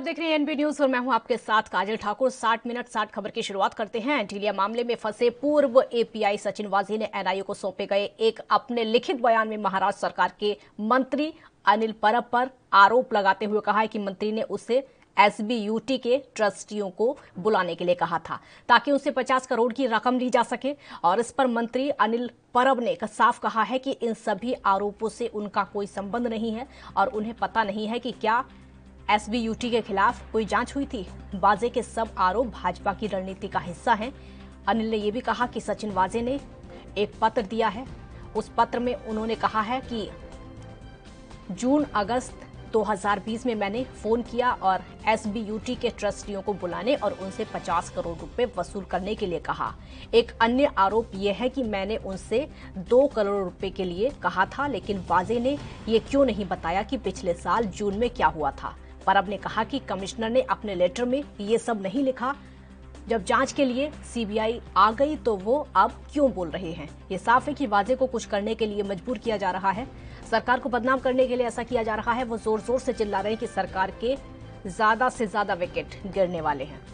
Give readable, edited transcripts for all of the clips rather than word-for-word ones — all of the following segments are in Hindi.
देख रहे हैं एनबी न्यूज और मैं हूं आपके साथ काजल ठाकुर। 60 मिनट 60 खबर की शुरुआत करते हैं। ढीलिया मामले में फंसे पूर्व एपीआई सचिन वाजी ने एनआईए को सौंपे गए एक अपने लिखित बयान में महाराष्ट्र सरकार के मंत्री अनिल परब पर आरोप लगाते हुए कहा है कि मंत्री ने उसे एसबीयूटी के ट्रस्टियों को बुलाने के लिए कहा था ताकि उनसे 50 करोड़ की रकम ली जा सके। और इस पर मंत्री अनिल परब ने साफ कहा है कि इन सभी आरोपों से उनका कोई संबंध नहीं है और उन्हें पता नहीं है कि क्या एसबीयूटी के खिलाफ कोई जांच हुई थी। वाजे के सब आरोप भाजपा की रणनीति का हिस्सा हैं। अनिल ने यह भी कहा कि सचिन वाजे ने एक पत्र दिया है। उस पत्र में उन्होंने कहा है कि जून अगस्त 2020 में मैंने फोन किया और एसबीयूटी के ट्रस्टियों को बुलाने और उनसे 50 करोड़ रुपए वसूल करने के लिए कहा। एक अन्य आरोप यह है कि मैंने उनसे 2 करोड़ रुपए के लिए कहा था, लेकिन वाजे ने ये क्यों नहीं बताया कि पिछले साल जून में क्या हुआ था। परब ने कहा कि कमिश्नर ने अपने लेटर में ये सब नहीं लिखा। जब जांच के लिए सीबीआई आ गई तो वो अब क्यों बोल रहे हैं। ये साफ है कि वाजे को कुछ करने के लिए मजबूर किया जा रहा है। सरकार को बदनाम करने के लिए ऐसा किया जा रहा है। वो जोर जोर से चिल्ला रहे हैं कि सरकार के ज्यादा से ज्यादा विकेट गिरने वाले हैं।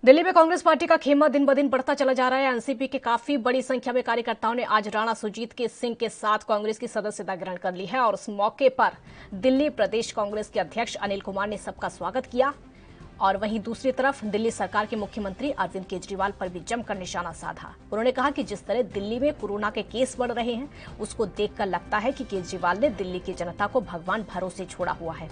दिल्ली में कांग्रेस पार्टी का खेमा दिन ब दिन बढ़ता चला जा रहा है। एनसीपी के काफी बड़ी संख्या में कार्यकर्ताओं ने आज राणा सुजीत के सिंह के साथ कांग्रेस की सदस्यता ग्रहण कर ली है और उस मौके पर दिल्ली प्रदेश कांग्रेस के अध्यक्ष अनिल कुमार ने सबका स्वागत किया। और वहीं दूसरी तरफ दिल्ली सरकार के मुख्यमंत्री अरविंद केजरीवाल पर भी जमकर निशाना साधा। उन्होंने कहा कि जिस तरह दिल्ली में कोरोना के केस बढ़ रहे हैं उसको देखकर लगता है कि केजरीवाल ने दिल्ली की जनता को भगवान भरोसे छोड़ा हुआ है।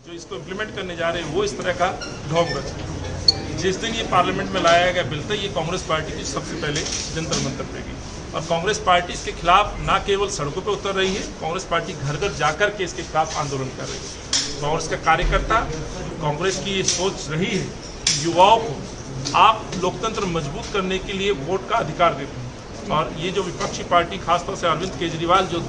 जो इसको इम्प्लीमेंट करने जा रहे हैं वो इस तरह का ढोंग रच रहे हैं। जिस दिन ये पार्लियामेंट में लाया गया बिल था, ये कांग्रेस पार्टी की सबसे पहले जंतर मंतर पे गई और कांग्रेस पार्टी इसके खिलाफ न केवल सड़कों पे उतर रही है, कांग्रेस पार्टी घर घर जाकर के इसके खिलाफ आंदोलन कर रही है। कांग्रेस का कार्यकर्ता, कांग्रेस की ये सोच रही है कि युवाओं को आप लोकतंत्र मजबूत करने के लिए वोट का अधिकार देते हैं। और ये जो विपक्षी पार्टी, खासतौर से अरविंद केजरीवाल जो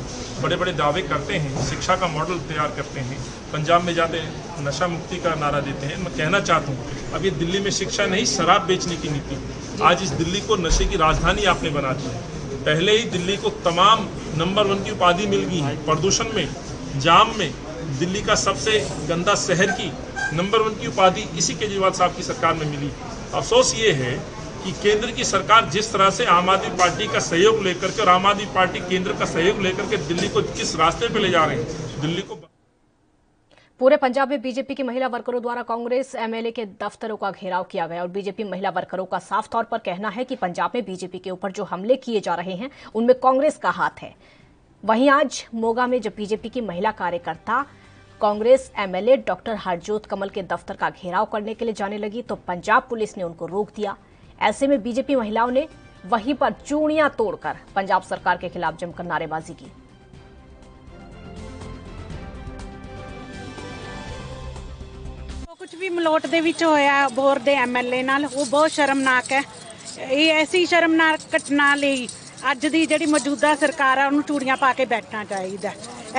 बड़े बड़े दावे करते हैं, शिक्षा का मॉडल तैयार करते हैं, पंजाब में जाते नशा मुक्ति का नारा देते हैं। मैं कहना चाहता हूँ अब ये दिल्ली में शिक्षा नहीं, शराब बेचने की नीति। आज इस दिल्ली को नशे की राजधानी आपने बना दी है। पहले ही दिल्ली को तमाम नंबर 1 की उपाधि मिल गई है। प्रदूषण में, जाम में दिल्ली का सबसे गंदा शहर की नंबर 1 की उपाधि इसी केजरीवाल साहब की सरकार में मिली। अफसोस ये है कि केंद्र की सरकार जिस तरह से आम आदमी पार्टी का सहयोग लेकर के और आम आदमी पार्टी केंद्र का सहयोग लेकर के दिल्ली को किस रास्ते पे ले जा रहे हैं, दिल्ली को। पूरे पंजाब में बीजेपी की महिला वर्करों द्वारा कांग्रेस एमएलए के दफ्तरों का घेराव किया गया और बीजेपी महिला वर्करों का साफ तौर पर कहना है कि पंजाब में बीजेपी के ऊपर जो हमले किए जा रहे हैं उनमें कांग्रेस का हाथ है। वहीं आज मोगा में जब बीजेपी की महिला कार्यकर्ता कांग्रेस एमएलए डॉक्टर हरजोत कमल के दफ्तर का घेराव करने के लिए जाने लगी तो पंजाब पुलिस ने उनको रोक दिया। ऐसे में बीजेपी महिलाओं ने वहीं पर चूड़ियां तोड़कर पंजाब सरकार के खिलाफ जमकर नारेबाजी की। कुछ भी मलोट ਦੇ ਵਿੱਚ ਹੋਇਆ ਬੋਰ ਦੇ ਐਮਐਲਏ ਨਾਲ ਉਹ ਬਹੁਤ ਸ਼ਰਮਨਾਕ ਹੈ। ਇਹ ਐਸੀ ਸ਼ਰਮਨਾਕ ਘਟਨਾ ਲਈ ਅੱਜ ਦੀ ਜਿਹੜੀ ਮੌਜੂਦਾ ਸਰਕਾਰ ਆ ਉਹਨੂੰ ਚੂੜੀਆਂ ਪਾ ਕੇ ਬੈਠਣਾ ਚਾਹੀਦਾ।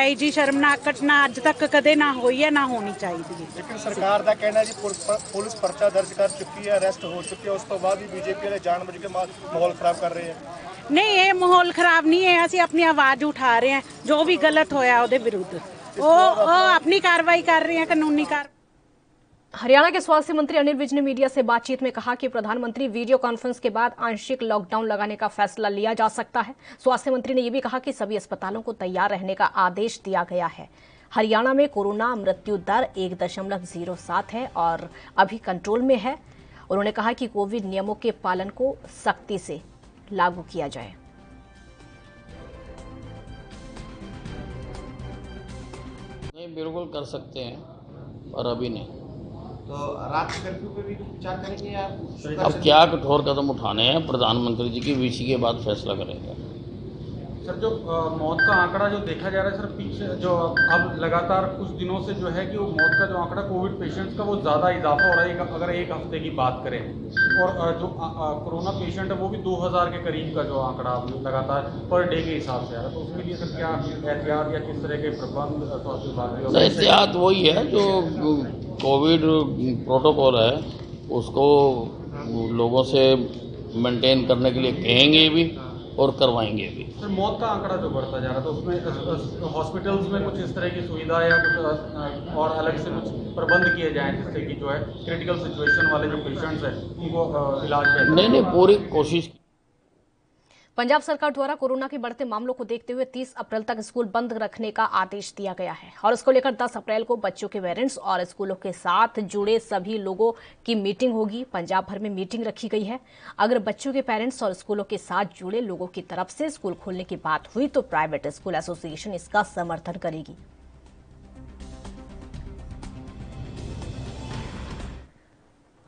ਇਹ ਜੀ ਸ਼ਰਮਨਾਕ ਘਟਨਾ ਅੱਜ ਤੱਕ ਕਦੇ ਨਾ ਹੋਈ ਹੈ ਨਾ ਹੋਣੀ ਚਾਹੀਦੀ ਹੈ। ਲੇਕਿਨ ਸਰਕਾਰ ਦਾ ਕਹਿਣਾ ਹੈ ਜੀ ਪੁਲਿਸ ਪਰਚਾ ਦਰਜ ਕਰ ਚੁੱਕੀ ਹੈ, ਅਰੈਸਟ ਹੋ ਚੁੱਕੇ ਉਸ ਤੋਂ ਬਾਅਦ ਵੀ ਬੀਜੇਪੀ ਵਾਲੇ ਜਾਣਬੁੱਝ ਕੇ ਮਾਹੌਲ ਖਰਾਬ ਕਰ ਰਹੇ ਹੈ। ਨਹੀਂ, ਇਹ ਮਾਹੌਲ ਖਰਾਬ ਨਹੀਂ ਹੈ। ਅਸੀਂ ਆਪਣੀ ਆਵਾਜ਼ ਉਠਾ ਰਹੇ ਹਾਂ। ਜੋ ਵੀ ਗਲਤ ਹੋਇਆ ਉਹਦੇ ਵਿਰੁੱਧ ਉਹ ਆਪਣੀ ਕਾਰਵਾਈ ਕਰ ਰਹੇ हैं कानूनी कार्रवाई। हरियाणा के स्वास्थ्य मंत्री अनिल विज ने मीडिया से बातचीत में कहा कि प्रधानमंत्री वीडियो कॉन्फ्रेंस के बाद आंशिक लॉकडाउन लगाने का फैसला लिया जा सकता है। स्वास्थ्य मंत्री ने यह भी कहा कि सभी अस्पतालों को तैयार रहने का आदेश दिया गया है। हरियाणा में कोरोना मृत्यु दर 1.07 है और अभी कंट्रोल में है। उन्होंने कहा कि कोविड नियमों के पालन को सख्ती से लागू किया जाए। नहीं, बिल्कुल कर सकते हैं और अभी नहीं। तो रात कर्फ्यू पे भी विचार करेंगे या अब क्या कठोर कदम उठाने हैं, प्रधानमंत्री जी की वीसी के बाद फैसला करेंगे। सर, जो मौत का आंकड़ा जो देखा जा रहा है सर, पीछे जो अब लगातार कुछ दिनों से जो है कि वो मौत का जो आंकड़ा कोविड पेशेंट्स का वो ज़्यादा इजाफा हो रहा है। अगर एक हफ्ते की बात करें और जो कोरोना पेशेंट है वो भी 2000 के करीब का जो आंकड़ा लगातार पर डे के हिसाब से आ रहा है। तो उसके लिए सर क्या एहतियात या किस तरह के प्रबंध स्वास्थ्य विभाग? एहतियात वही है जो कोविड प्रोटोकॉल है उसको लोगों से मेंटेन करने के लिए कहेंगे भी और करवाएंगे भी। सर, मौत का आंकड़ा जो बढ़ता जा रहा था उसमें हॉस्पिटल्स में कुछ इस तरह की सुविधा या कुछ और अलग से कुछ प्रबंध किए जाएं जिससे कि जो है क्रिटिकल सिचुएशन वाले जो पेशेंट्स हैं उनको इलाज बेहतर। नहीं, पूरी कोशिश। पंजाब सरकार द्वारा कोरोना के बढ़ते मामलों को देखते हुए 30 अप्रैल तक स्कूल बंद रखने का आदेश दिया गया है और इसको लेकर 10 अप्रैल को बच्चों के पेरेंट्स और स्कूलों के साथ जुड़े सभी लोगों की मीटिंग होगी। पंजाब भर में मीटिंग रखी गई है। अगर बच्चों के पेरेंट्स और स्कूलों के साथ जुड़े लोगों की तरफ से स्कूल खोलने की बात हुई तो प्राइवेट स्कूल एसोसिएशन इसका समर्थन करेगी।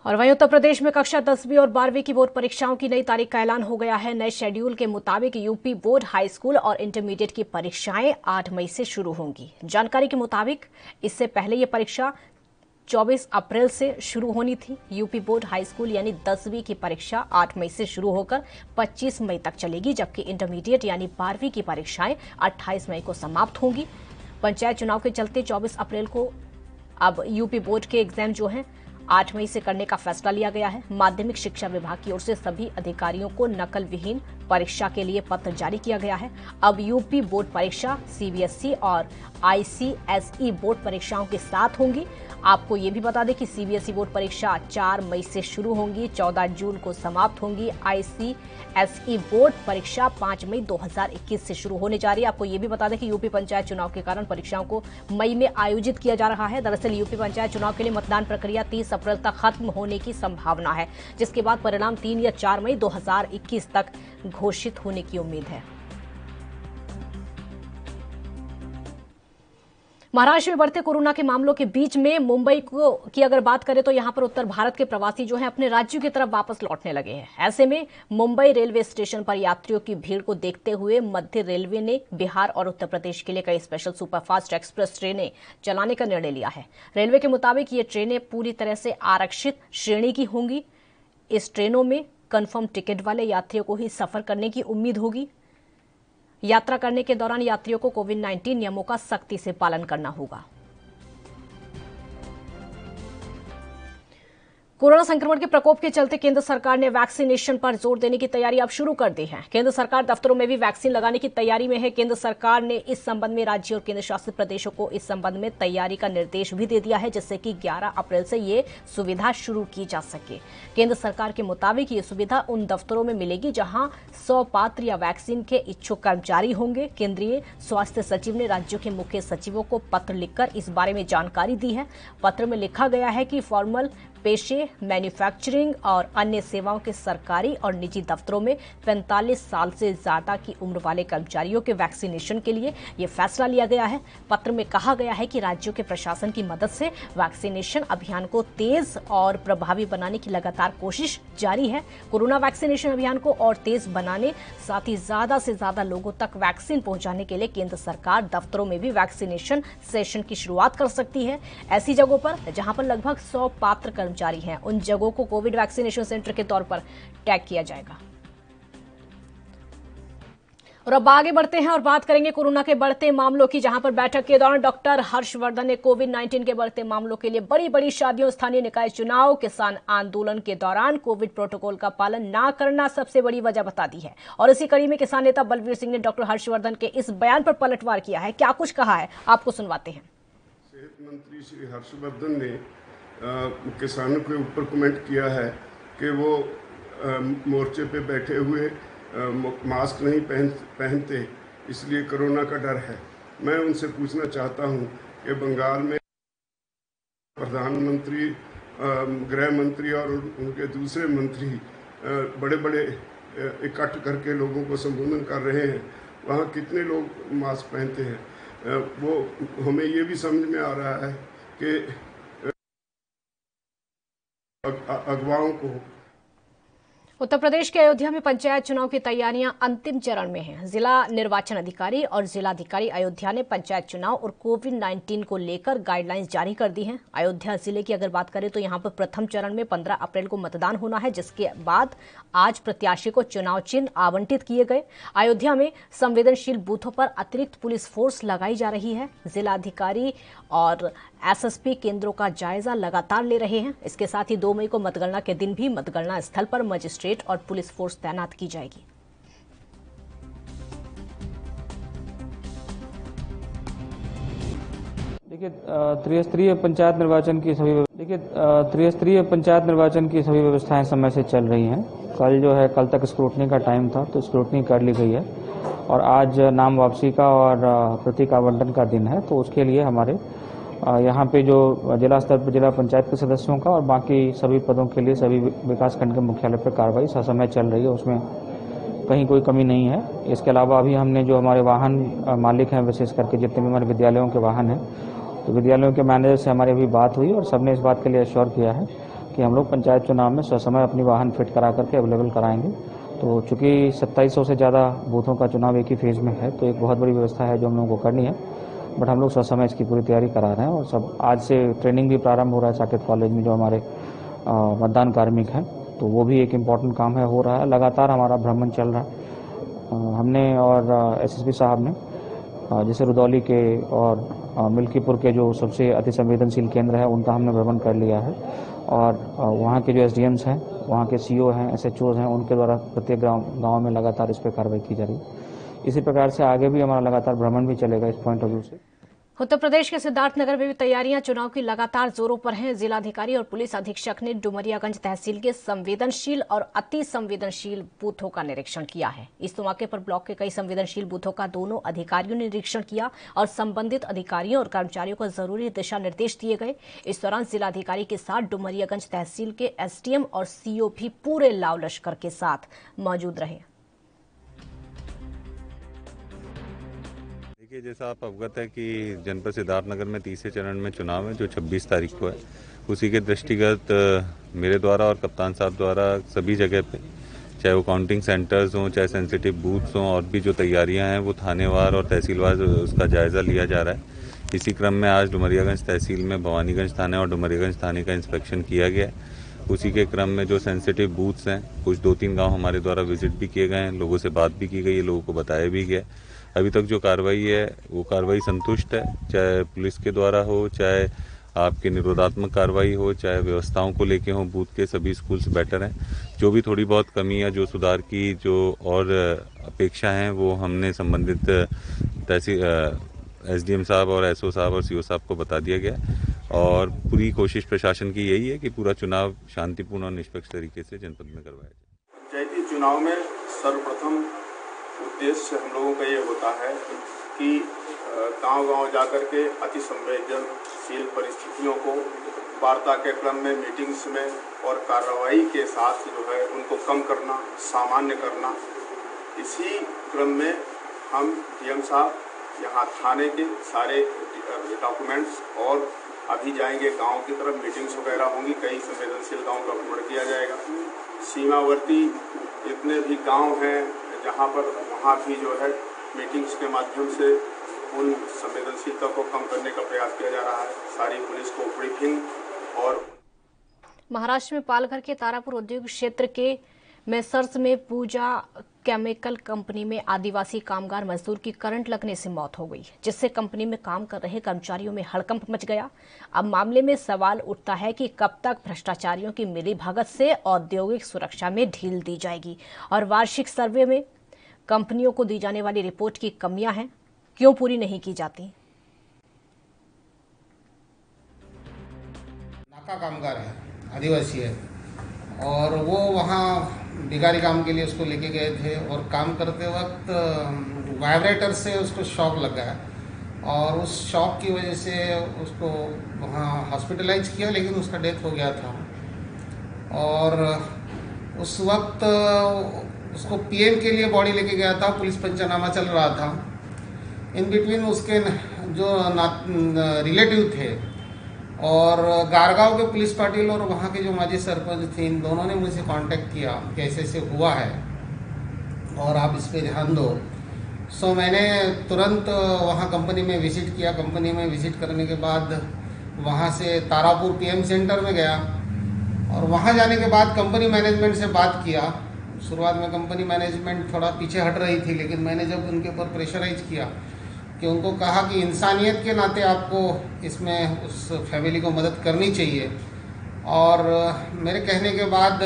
और वहीं उत्तर प्रदेश में कक्षा 10वीं और 12वीं की बोर्ड परीक्षाओं की नई तारीख का ऐलान हो गया है। नए शेड्यूल के मुताबिक यूपी बोर्ड हाई स्कूल और इंटरमीडिएट की परीक्षाएं 8 मई से शुरू होंगी। जानकारी के मुताबिक इससे पहले ये परीक्षा 24 अप्रैल से शुरू होनी थी। यूपी बोर्ड हाई स्कूल यानी 10वीं की परीक्षा 8 मई से शुरू होकर 25 मई तक चलेगी, जबकि इंटरमीडिएट यानी 12वीं की परीक्षाएं 28 मई को समाप्त होंगी। पंचायत चुनाव के चलते 24 अप्रैल को अब यूपी बोर्ड के एग्जाम जो हैं 8 मई से करने का फैसला लिया गया है। माध्यमिक शिक्षा विभाग की ओर से सभी अधिकारियों को नकल विहीन परीक्षा के लिए पत्र जारी किया गया है। अब यूपी बोर्ड परीक्षा सीबीएसई और आईसीएसई बोर्ड परीक्षाओं के साथ होंगी। आपको ये भी बता दें कि सीबीएसई बोर्ड परीक्षा 4 मई से शुरू होंगी, 14 जून को समाप्त होंगी। आईसीएसई बोर्ड परीक्षा 5 मई 2021 से शुरू होने जा रही है। आपको ये भी बता दें कि यूपी पंचायत चुनाव के कारण परीक्षाओं को मई में आयोजित किया जा रहा है। दरअसल यूपी पंचायत चुनाव के लिए मतदान प्रक्रिया 30 अप्रैल तक खत्म होने की संभावना है, जिसके बाद परिणाम 3 या 4 मई 2021 तक घोषित होने की उम्मीद है। महाराष्ट्र में बढ़ते कोरोना के मामलों के बीच में मुंबई की अगर बात करें तो यहां पर उत्तर भारत के प्रवासी जो हैं अपने राज्यों की तरफ वापस लौटने लगे हैं। ऐसे में मुंबई रेलवे स्टेशन पर यात्रियों की भीड़ को देखते हुए मध्य रेलवे ने बिहार और उत्तर प्रदेश के लिए कई स्पेशल सुपरफास्ट एक्सप्रेस ट्रेनें चलाने का निर्णय लिया है। रेलवे के मुताबिक ये ट्रेनें पूरी तरह से आरक्षित श्रेणी की होंगी। इस ट्रेनों में कन्फर्म टिकट वाले यात्रियों को ही सफर करने की उम्मीद होगी। यात्रा करने के दौरान यात्रियों को कोविड-19 नियमों का सख्ती से पालन करना होगा। कोरोना संक्रमण के प्रकोप के चलते केंद्र सरकार ने वैक्सीनेशन पर जोर देने की तैयारी अब शुरू कर दी है। केंद्र सरकार दफ्तरों में भी वैक्सीन लगाने की तैयारी में है। केंद्र सरकार ने इस संबंध में राज्यों और केंद्र शासित प्रदेशों को इस संबंध में तैयारी का निर्देश भी दे दिया है, जिससे कि 11 अप्रैल से ये सुविधा शुरू की जा सके। केंद्र सरकार के मुताबिक ये सुविधा उन दफ्तरों में मिलेगी जहां 100 पात्र या वैक्सीन के इच्छुक कर्मचारी होंगे। केंद्रीय स्वास्थ्य सचिव ने राज्यों के मुख्य सचिवों को पत्र लिखकर इस बारे में जानकारी दी है। पत्र में लिखा गया है कि फॉर्मल पेशे, मैन्युफैक्चरिंग और अन्य सेवाओं के सरकारी और निजी दफ्तरों में 45 साल से ज्यादा की उम्र वाले कर्मचारियों के वैक्सीनेशन के लिए यह फैसला लिया गया है। पत्र में कहा गया है कि राज्यों के प्रशासन की मदद से वैक्सीनेशन अभियान को तेज और प्रभावी बनाने की लगातार कोशिश जारी है। कोरोना वैक्सीनेशन अभियान को और तेज बनाने, साथ ही ज्यादा से ज्यादा लोगों तक वैक्सीन पहुंचाने के लिए केंद्र सरकार दफ्तरों में भी वैक्सीनेशन सेशन की शुरुआत कर सकती है। ऐसी जगहों पर जहां पर लगभग 100 पात्र कर्मचारी हैं, उन जगहों को कोविड वैक्सीनेशन सेंटर के तौर पर टैग किया जाएगा। और अब आगे बढ़ते हैं और बात करेंगे कोरोना के बढ़ते मामलों की, जहां पर बैठक के दौरान डॉक्टर हर्षवर्धन ने कोविड-19 के बढ़ते मामलों के लिए बड़ी बड़ी शादियों, स्थानीय निकाय चुनाव, किसान आंदोलन के दौरान कोविड प्रोटोकॉल का पालन न करना सबसे बड़ी वजह बता दी है। और इसी कड़ी में किसान नेता बलवीर सिंह ने डॉक्टर हर्षवर्धन के इस बयान पर पलटवार किया है। क्या कुछ कहा है, आपको सुनवाते हैं। सेहत मंत्री श्री हर्षवर्धन ने किसानों के ऊपर कमेंट किया है कि वो मोर्चे पे बैठे हुए मास्क नहीं पहनते, इसलिए कोरोना का डर है। मैं उनसे पूछना चाहता हूं कि बंगाल में प्रधानमंत्री, गृह मंत्री और उनके दूसरे मंत्री बड़े बड़े इकट्ठ करके लोगों को संबोधन कर रहे हैं, वहाँ कितने लोग मास्क पहनते हैं? वो हमें ये भी समझ में आ रहा है कि अगवाओं को। उत्तर प्रदेश के अयोध्या में पंचायत चुनाव की तैयारियां अंतिम चरण में हैं। जिला निर्वाचन अधिकारी और जिलाधिकारी अयोध्या ने पंचायत चुनाव और कोविड-19 को लेकर गाइडलाइंस जारी कर दी हैं। अयोध्या जिले की अगर बात करें तो यहां पर प्रथम चरण में 15 अप्रैल को मतदान होना है, जिसके बाद आज प्रत्याशी को चुनाव चिन्ह आवंटित किए गए। अयोध्या में संवेदनशील बूथों पर अतिरिक्त पुलिस फोर्स लगाई जा रही है। जिलाधिकारी और एसएसपी केंद्रों का जायजा लगातार ले रहे हैं। इसके साथ ही 2 मई को मतगणना के दिन भी मतगणना स्थल पर मजिस्ट्रेट और पुलिस फोर्स तैनात की जाएगी। देखिए, त्रिस्तरीय पंचायत निर्वाचन की सभी व्यवस्थाएं समय से चल रही हैं। कल तक स्क्रूटनी का टाइम था, तो स्क्रूटनी कर ली गई है और आज नाम वापसी का और प्रतीक आवंटन का दिन है। तो उसके लिए हमारे यहाँ पे जो जिला स्तर पर जिला पंचायत के सदस्यों का और बाकी सभी पदों के लिए सभी विकास खंड के मुख्यालय पर कार्रवाई ससमय चल रही है, उसमें कहीं कोई कमी नहीं है। इसके अलावा अभी हमने जो हमारे वाहन मालिक हैं, विशेष करके जितने भी हमारे विद्यालयों के वाहन हैं, तो विद्यालयों के मैनेजर से हमारी अभी बात हुई और सबने इस बात के लिए एश्योर किया है कि हम लोग पंचायत चुनाव में ससमय अपनी वाहन फिट करा करके अवेलेबल कराएंगे। तो चूंकि 2700 से ज़्यादा बूथों का चुनाव एक ही फेज में है, तो एक बहुत बड़ी व्यवस्था है जो हम लोगों को करनी है, बट हम लोग ससमय इसकी पूरी तैयारी करा रहे हैं। और सब आज से ट्रेनिंग भी प्रारंभ हो रहा है साकेत कॉलेज में, जो हमारे मतदान कार्मिक हैं, तो वो भी एक इम्पॉर्टेंट काम है, हो रहा है। लगातार हमारा भ्रमण चल रहा है। हमने और एसएसपी साहब ने जैसे रुदौली के और मिल्कीपुर के जो सबसे अति संवेदनशील केंद्र है, उनका हमने भ्रमण कर लिया है और वहाँ के जो एसडीएम्स हैं, वहाँ के सीओ हैं, एसएचओज हैं, उनके द्वारा प्रत्येक गाँव में लगातार इस पर कार्रवाई की जा रही है। इसी प्रकार से आगे भी हमारा लगातार भ्रमण भी चलेगा इस पॉइंट ऑफ व्यू से। उत्तर प्रदेश के सिद्धार्थनगर में भी तैयारियां चुनाव की लगातार जोरों पर हैं। जिलाधिकारी और पुलिस अधीक्षक ने डुमरियागंज तहसील के संवेदनशील और अति संवेदनशील बूथों का निरीक्षण किया है। इस मौके पर ब्लॉक के कई संवेदनशील बूथों का दोनों अधिकारियों ने निरीक्षण किया और संबंधित अधिकारियों और कर्मचारियों को जरूरी दिशा निर्देश दिए गए। इस दौरान जिलाधिकारी के साथ डुमरियागंज तहसील के एसडीएम और सीओ भी पूरे लाव लश्कर के साथ मौजूद रहे। देखिए, जैसा आप अवगत है कि जनपद सिद्धार्थनगर में तीसरे चरण में चुनाव है जो 26 तारीख को है। उसी के दृष्टिगत मेरे द्वारा और कप्तान साहब द्वारा सभी जगह पे, चाहे वो काउंटिंग सेंटर्स हों, चाहे सेंसिटिव बूथ्स हों, और भी जो तैयारियां हैं वो थानेवार और तहसीलवार उसका जायज़ा लिया जा रहा है। इसी क्रम में आज डुमरियागंज तहसील में भवानीगंज थाने और डुमरियागंज थाने का इंस्पेक्शन किया गया है। उसी के क्रम में जो सेंसिटिव बूथ्स हैं, कुछ 2-3 गाँव हमारे द्वारा विजिट भी किए गए हैं, लोगों से बात भी की गई है, लोगों को बताया भी गया। अभी तक जो कार्रवाई है वो कार्रवाई संतुष्ट है, चाहे पुलिस के द्वारा हो, चाहे आपकी निरोधात्मक कार्रवाई हो, चाहे व्यवस्थाओं को लेके हो। बूथ के सभी स्कूल्स बेटर हैं। जो भी थोड़ी बहुत कमी या जो सुधार की जो और अपेक्षा है वो हमने संबंधित तहसील एसडीएम साहब और एसओ साहब और सीओ साहब को बता दिया गया और पूरी कोशिश प्रशासन की यही है कि पूरा चुनाव शांतिपूर्ण और निष्पक्ष तरीके से जनपद में करवाया जाए। पंचायती चुनाव में सर्वप्रथम उद्देश्य हम लोगों का ये होता है कि गांव-गांव जाकर के अति संवेदनशील परिस्थितियों को वार्ता के क्रम में, मीटिंग्स में और कार्रवाई के साथ जो है उनको कम करना, सामान्य करना। इसी क्रम में हम डीएम साहब यहाँ थाने के सारे डॉक्यूमेंट्स और अभी जाएंगे गांव की तरफ, मीटिंग्स वगैरह होंगी, कई संवेदनशील गाँव का भ्रमण किया जाएगा। सीमावर्ती जितने भी गाँव हैं जहाँ पर, वहाँ भी जो है मीटिंग्स के माध्यम से उन संवेदनशीलता को कम करने का प्रयास किया जा रहा है। सारी पुलिस को ब्रीफिंग। और महाराष्ट्र में पालघर के तारापुर औद्योगिक क्षेत्र के मेसर्स में पूजा केमिकल कंपनी में आदिवासी कामगार मजदूर की करंट लगने से मौत हो गई, जिससे कंपनी में काम कर रहे कर्मचारियों में हड़कंप मच गया। अब मामले में सवाल उठता है कि कब तक भ्रष्टाचारियों की मिलीभगत से औद्योगिक सुरक्षा में ढील दी जाएगी और वार्षिक सर्वे में कंपनियों को दी जाने वाली रिपोर्ट की कमियां हैं, क्यों पूरी नहीं की जाती। नाका कामगार है, आदिवासी है, और वो वहाँ बिगारी काम के लिए उसको लेके गए थे और काम करते वक्त वाइब्रेटर से उसको शॉक लगा और उस शॉक की वजह से उसको वहाँ हॉस्पिटलाइज किया, लेकिन उसका डेथ हो गया था। और उस वक्त उसको पीएम के लिए बॉडी लेके गया था, पुलिस पंचनामा चल रहा था। इन बिटवीन उसके जो रिलेटिव थे और गारगांव के पुलिस पाटिल और वहाँ के जो माजी सरपंच थे, इन दोनों ने मुझसे कांटेक्ट किया कि ऐसे हुआ है और आप इस पर ध्यान दो। सो मैंने तुरंत वहाँ कंपनी में विजिट किया। कंपनी में विजिट करने के बाद वहाँ से तारापुर पीएम सेंटर में गया और वहाँ जाने के बाद कंपनी मैनेजमेंट से बात किया। शुरुआत में कंपनी मैनेजमेंट थोड़ा पीछे हट रही थी, लेकिन मैंने जब उनके ऊपर प्रेशराइज किया कि उनको कहा कि इंसानियत के नाते आपको इसमें उस फैमिली को मदद करनी चाहिए, और मेरे कहने के बाद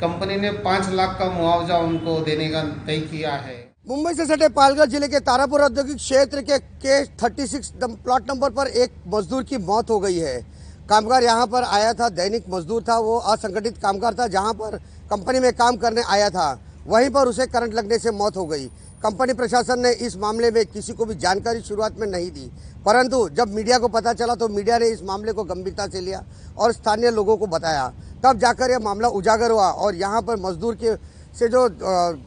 कंपनी ने 5 लाख का मुआवजा उनको देने का तय किया है। मुंबई से सटे पालघर जिले के तारापुर औद्योगिक क्षेत्र के 36 प्लॉट नंबर पर एक मजदूर की मौत हो गई है। कामगार यहां पर आया था, दैनिक मजदूर था, वो असंगठित कामगार था, जहां पर कंपनी में काम करने आया था, वहीं पर उसे करंट लगने से मौत हो गई। कंपनी प्रशासन ने इस मामले में किसी को भी जानकारी शुरुआत में नहीं दी, परंतु जब मीडिया को पता चला तो मीडिया ने इस मामले को गंभीरता से लिया और स्थानीय लोगों को बताया, तब जाकर यह मामला उजागर हुआ और यहाँ पर मजदूर के से जो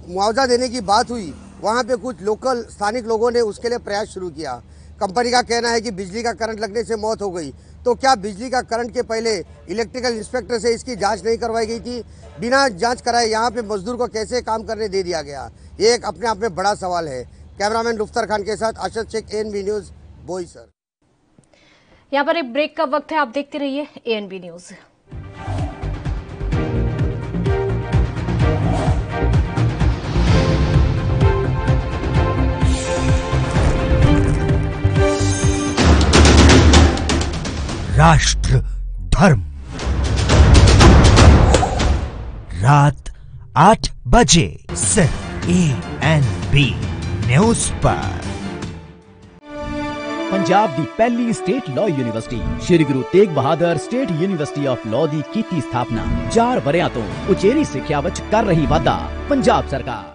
मुआवजा देने की बात हुई, वहाँ पे कुछ लोकल स्थानिक लोगों ने उसके लिए प्रयास शुरू किया। कंपनी का कहना है कि बिजली का करंट लगने से मौत हो गई, तो क्या बिजली का करंट के पहले इलेक्ट्रिकल इंस्पेक्टर से इसकी जांच नहीं करवाई गई थी? बिना जांच कराए यहाँ पे मजदूर को कैसे काम करने दे दिया गया? ये एक अपने आप में बड़ा सवाल है। कैमरामैन रुफ्तार खान के साथ अशद शेख, ANB न्यूज, बोईसर। यहाँ पर एक ब्रेक का वक्त है, आप देखते रहिए ANB न्यूज। राष्ट्र धर्म, रात 8 बजे सिर्फ ANB न्यूज पर। पंजाब दी पहली state law university Shri Guru Tegh Bahadur state university of law दी कीती स्थापना 4 वरियां तो उचेरी सिक्ख्या विच कर रही वाधा पंजाब सरकार।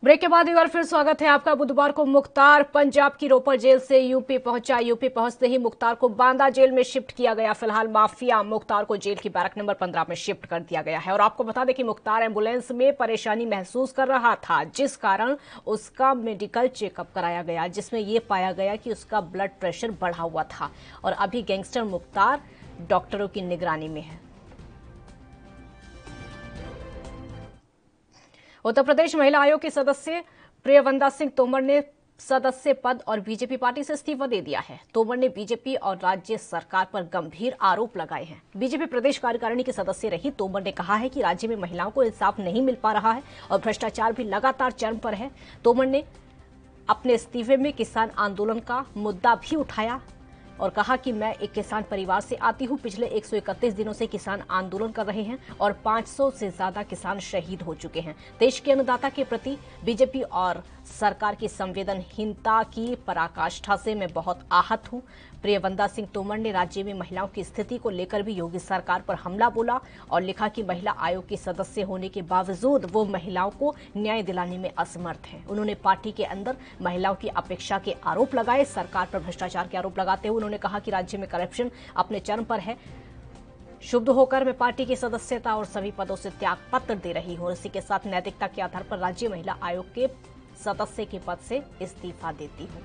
ब्रेक के बाद एक बार फिर स्वागत है आपका। बुधवार को मुख्तार पंजाब की रोपर जेल से यूपी पहुंचा। यूपी पहुंचते ही मुख्तार को बांदा जेल में शिफ्ट किया गया। फिलहाल माफिया मुख्तार को जेल की बैरक नंबर 15 में शिफ्ट कर दिया गया है। और आपको बता दें कि मुख्तार एम्बुलेंस में परेशानी महसूस कर रहा था, जिस कारण उसका मेडिकल चेकअप कराया गया, जिसमें यह पाया गया कि उसका ब्लड प्रेशर बढ़ा हुआ था। और अभी गैंगस्टर मुख्तार डॉक्टरों की निगरानी में है। उत्तर प्रदेश महिला आयोग की सदस्य प्रियवंदा सिंह तोमर ने सदस्य पद और बीजेपी पार्टी से इस्तीफा दे दिया है। तोमर ने बीजेपी और राज्य सरकार पर गंभीर आरोप लगाए हैं। बीजेपी प्रदेश कार्यकारिणी के सदस्य रही तोमर ने कहा है कि राज्य में महिलाओं को इंसाफ नहीं मिल पा रहा है और भ्रष्टाचार भी लगातार चरम पर है। तोमर ने अपने इस्तीफे में किसान आंदोलन का मुद्दा भी उठाया और कहा कि मैं एक किसान परिवार से आती हूं। पिछले 131 दिनों से किसान आंदोलन कर रहे हैं और 500 से ज्यादा किसान शहीद हो चुके हैं। देश के अन्नदाता के प्रति बीजेपी और सरकार की संवेदनहीनता की पराकाष्ठा से मैं बहुत आहत हूं। प्रियवंदा सिंह तोमर ने राज्य में महिलाओं की स्थिति को लेकर भी योगी सरकार पर हमला बोला और लिखा कि महिला आयोग की सदस्य होने के बावजूद वो महिलाओं को न्याय दिलाने में असमर्थ हैं। उन्होंने पार्टी के अंदर महिलाओं की अपेक्षा के आरोप लगाए। सरकार पर भ्रष्टाचार के आरोप लगाते हुए उन्होंने कहा कि राज्य में करप्शन अपने चरम पर है। शुभ होकर मैं पार्टी की सदस्यता और सभी पदों से त्याग पत्र दे रही हूं। इसी के साथ नैतिकता के आधार पर राज्य महिला आयोग के सदस्य के पद से इस्तीफा देती हूं।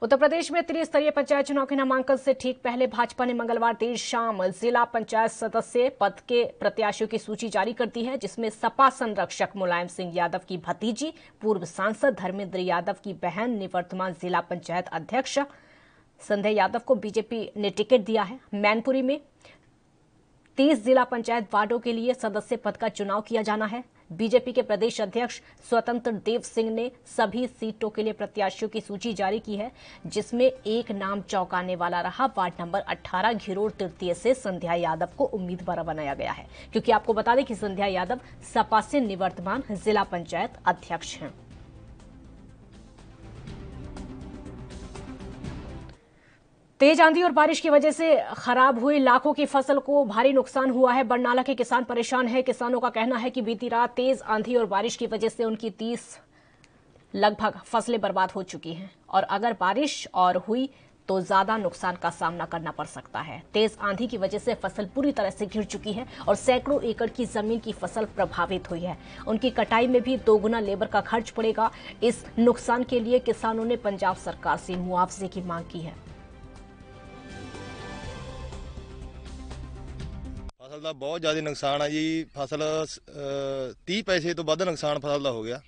उत्तर प्रदेश में त्रिस्तरीय पंचायत चुनाव के नामांकन से ठीक पहले भाजपा ने मंगलवार देर शाम जिला पंचायत सदस्य पद के प्रत्याशियों की सूची जारी कर दी है, जिसमें सपा संरक्षक मुलायम सिंह यादव की भतीजी, पूर्व सांसद धर्मेंद्र यादव की बहन, निवर्तमान जिला पंचायत अध्यक्ष संध्या यादव को बीजेपी ने टिकट दिया है। मैनपुरी में 30 जिला पंचायत वार्डों के लिए सदस्य पद का चुनाव किया जाना है, बीजेपी के प्रदेश अध्यक्ष स्वतंत्र देव सिंह ने सभी सीटों के लिए प्रत्याशियों की सूची जारी की है, जिसमें एक नाम चौंकाने वाला रहा। वार्ड नंबर 18 घिरोर तृतीय से संध्या यादव को उम्मीदवार बनाया गया है, क्योंकि आपको बता दें कि संध्या यादव सपा से निवर्तमान जिला पंचायत अध्यक्ष हैं। तेज आंधी और बारिश की वजह से खराब हुई लाखों की फसल को भारी नुकसान हुआ है। बरनाला के किसान परेशान हैं। किसानों का कहना है कि बीती रात तेज आंधी और बारिश की वजह से उनकी 30 लगभग फसलें बर्बाद हो चुकी हैं और अगर बारिश और हुई तो ज्यादा नुकसान का सामना करना पड़ सकता है। तेज आंधी की वजह से फसल पूरी तरह से गिर चुकी है और सैकड़ों एकड़ की जमीन की फसल प्रभावित हुई है। उनकी कटाई में भी 2 गुना लेबर का खर्च पड़ेगा। इस नुकसान के लिए किसानों ने पंजाब सरकार से मुआवजे की मांग की है। फसल ਦਾ ਬਹੁਤ ਜ਼ਿਆਦਾ ਨੁਕਸਾਨ ਆ ਜੀ। ਫਸਲ 30 ਪੈਸੇ ਤੋਂ ਵੱਧ ਨੁਕਸਾਨ ਫਸਲ ਦਾ ਹੋ ਗਿਆ।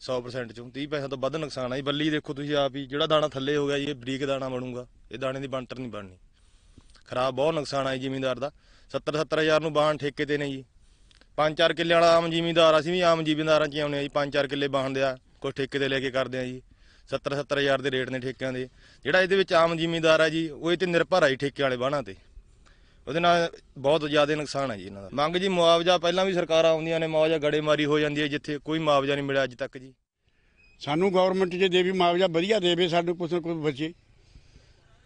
100% ਚੋਂ 30 ਪੈਸੇ ਤੋਂ ਵੱਧ ਨੁਕਸਾਨ ਆ ਜੀ। ਬੱਲੀ ਦੇਖੋ ਤੁਸੀਂ ਆਪ ਹੀ, ਜਿਹੜਾ ਦਾਣਾ ਥੱਲੇ ਹੋ ਗਿਆ ਜੀ, ਇਹ ਬਰੀਕ ਦਾਣਾ ਬਣੂਗਾ, ਇਹ ਦਾਣੇ ਦੀ ਬੰਟਰ ਨਹੀਂ ਬਣਨੀ। ਖਰਾਬ ਬਹੁਤ ਨੁਕਸਾਨ ਆ ਜੀ ਜ਼ਿਮੀਂਦਾਰ ਦਾ। 70-70 ਹਜ਼ਾਰ ਨੂੰ ਬਾਹਣ ਠੇਕੇ ਤੇ ਨੇ ਜੀ। 5-4 ਕਿੱਲੇ ਵਾਲਾ ਆਮ ਜ਼ਿਮੀਂਦਾਰ, ਅਸੀਂ ਵੀ ਆਮ ਜ਼ਿਮੀਂਦਾਰਾਂ 'ਚ ਹੀ ਆਉਂਦੇ ਆ ਜੀ। 5-4 ਕਿੱਲੇ ਬਾਹਣ ਦੇ ਆ, ਕੁਛ ਠੇਕੇ ਤੇ ਲੈ ਕੇ ਕਰਦੇ ਆ ਜੀ। 70-70 ਹਜ਼ਾਰ ਦੇ ਰੇਟ ਨੇ ਠੇਕਿਆਂ ਦੇ। ਜਿਹੜਾ ਇਹਦੇ ਵਿੱਚ ਆਮ ਜ਼ਿਮੀਂਦਾਰ ਆ ਜੀ, ਉਹ ਇਹ ਤੇ ਨਿਰਭਰ ਆ ਜੀ ਠੇਕੇ ਵਾਲੇ ਬਾਹਣਾਂ ਤੇ। ਉਹਦੇ ਨਾਲ ਬਹੁਤ ਜ਼ਿਆਦਾ ਨੁਕਸਾਨ ਹੈ ਜੀ ਇਹਨਾਂ ਦਾ। ਮੰਗ ਜੀ ਮੁਆਵਜ਼ਾ, ਪਹਿਲਾਂ ਵੀ ਸਰਕਾਰਾਂ ਆਉਂਦੀਆਂ ਨੇ, ਮੁਆਵਜ਼ਾ ਗੜੇਮਾਰੀ ਹੋ ਜਾਂਦੀ ਹੈ, ਜਿੱਥੇ ਕੋਈ ਮੁਆਵਜ਼ਾ ਨਹੀਂ ਮਿਲਿਆ ਅੱਜ ਤੱਕ ਜੀ। ਸਾਨੂੰ ਗਵਰਨਮੈਂਟ ਜੇ ਦੇਵੀ ਮੁਆਵਜ਼ਾ ਵਧੀਆ ਦੇਵੇ, ਸਾਨੂੰ ਕੁਛ ਨਾ ਕੁਛ ਬਚੇ।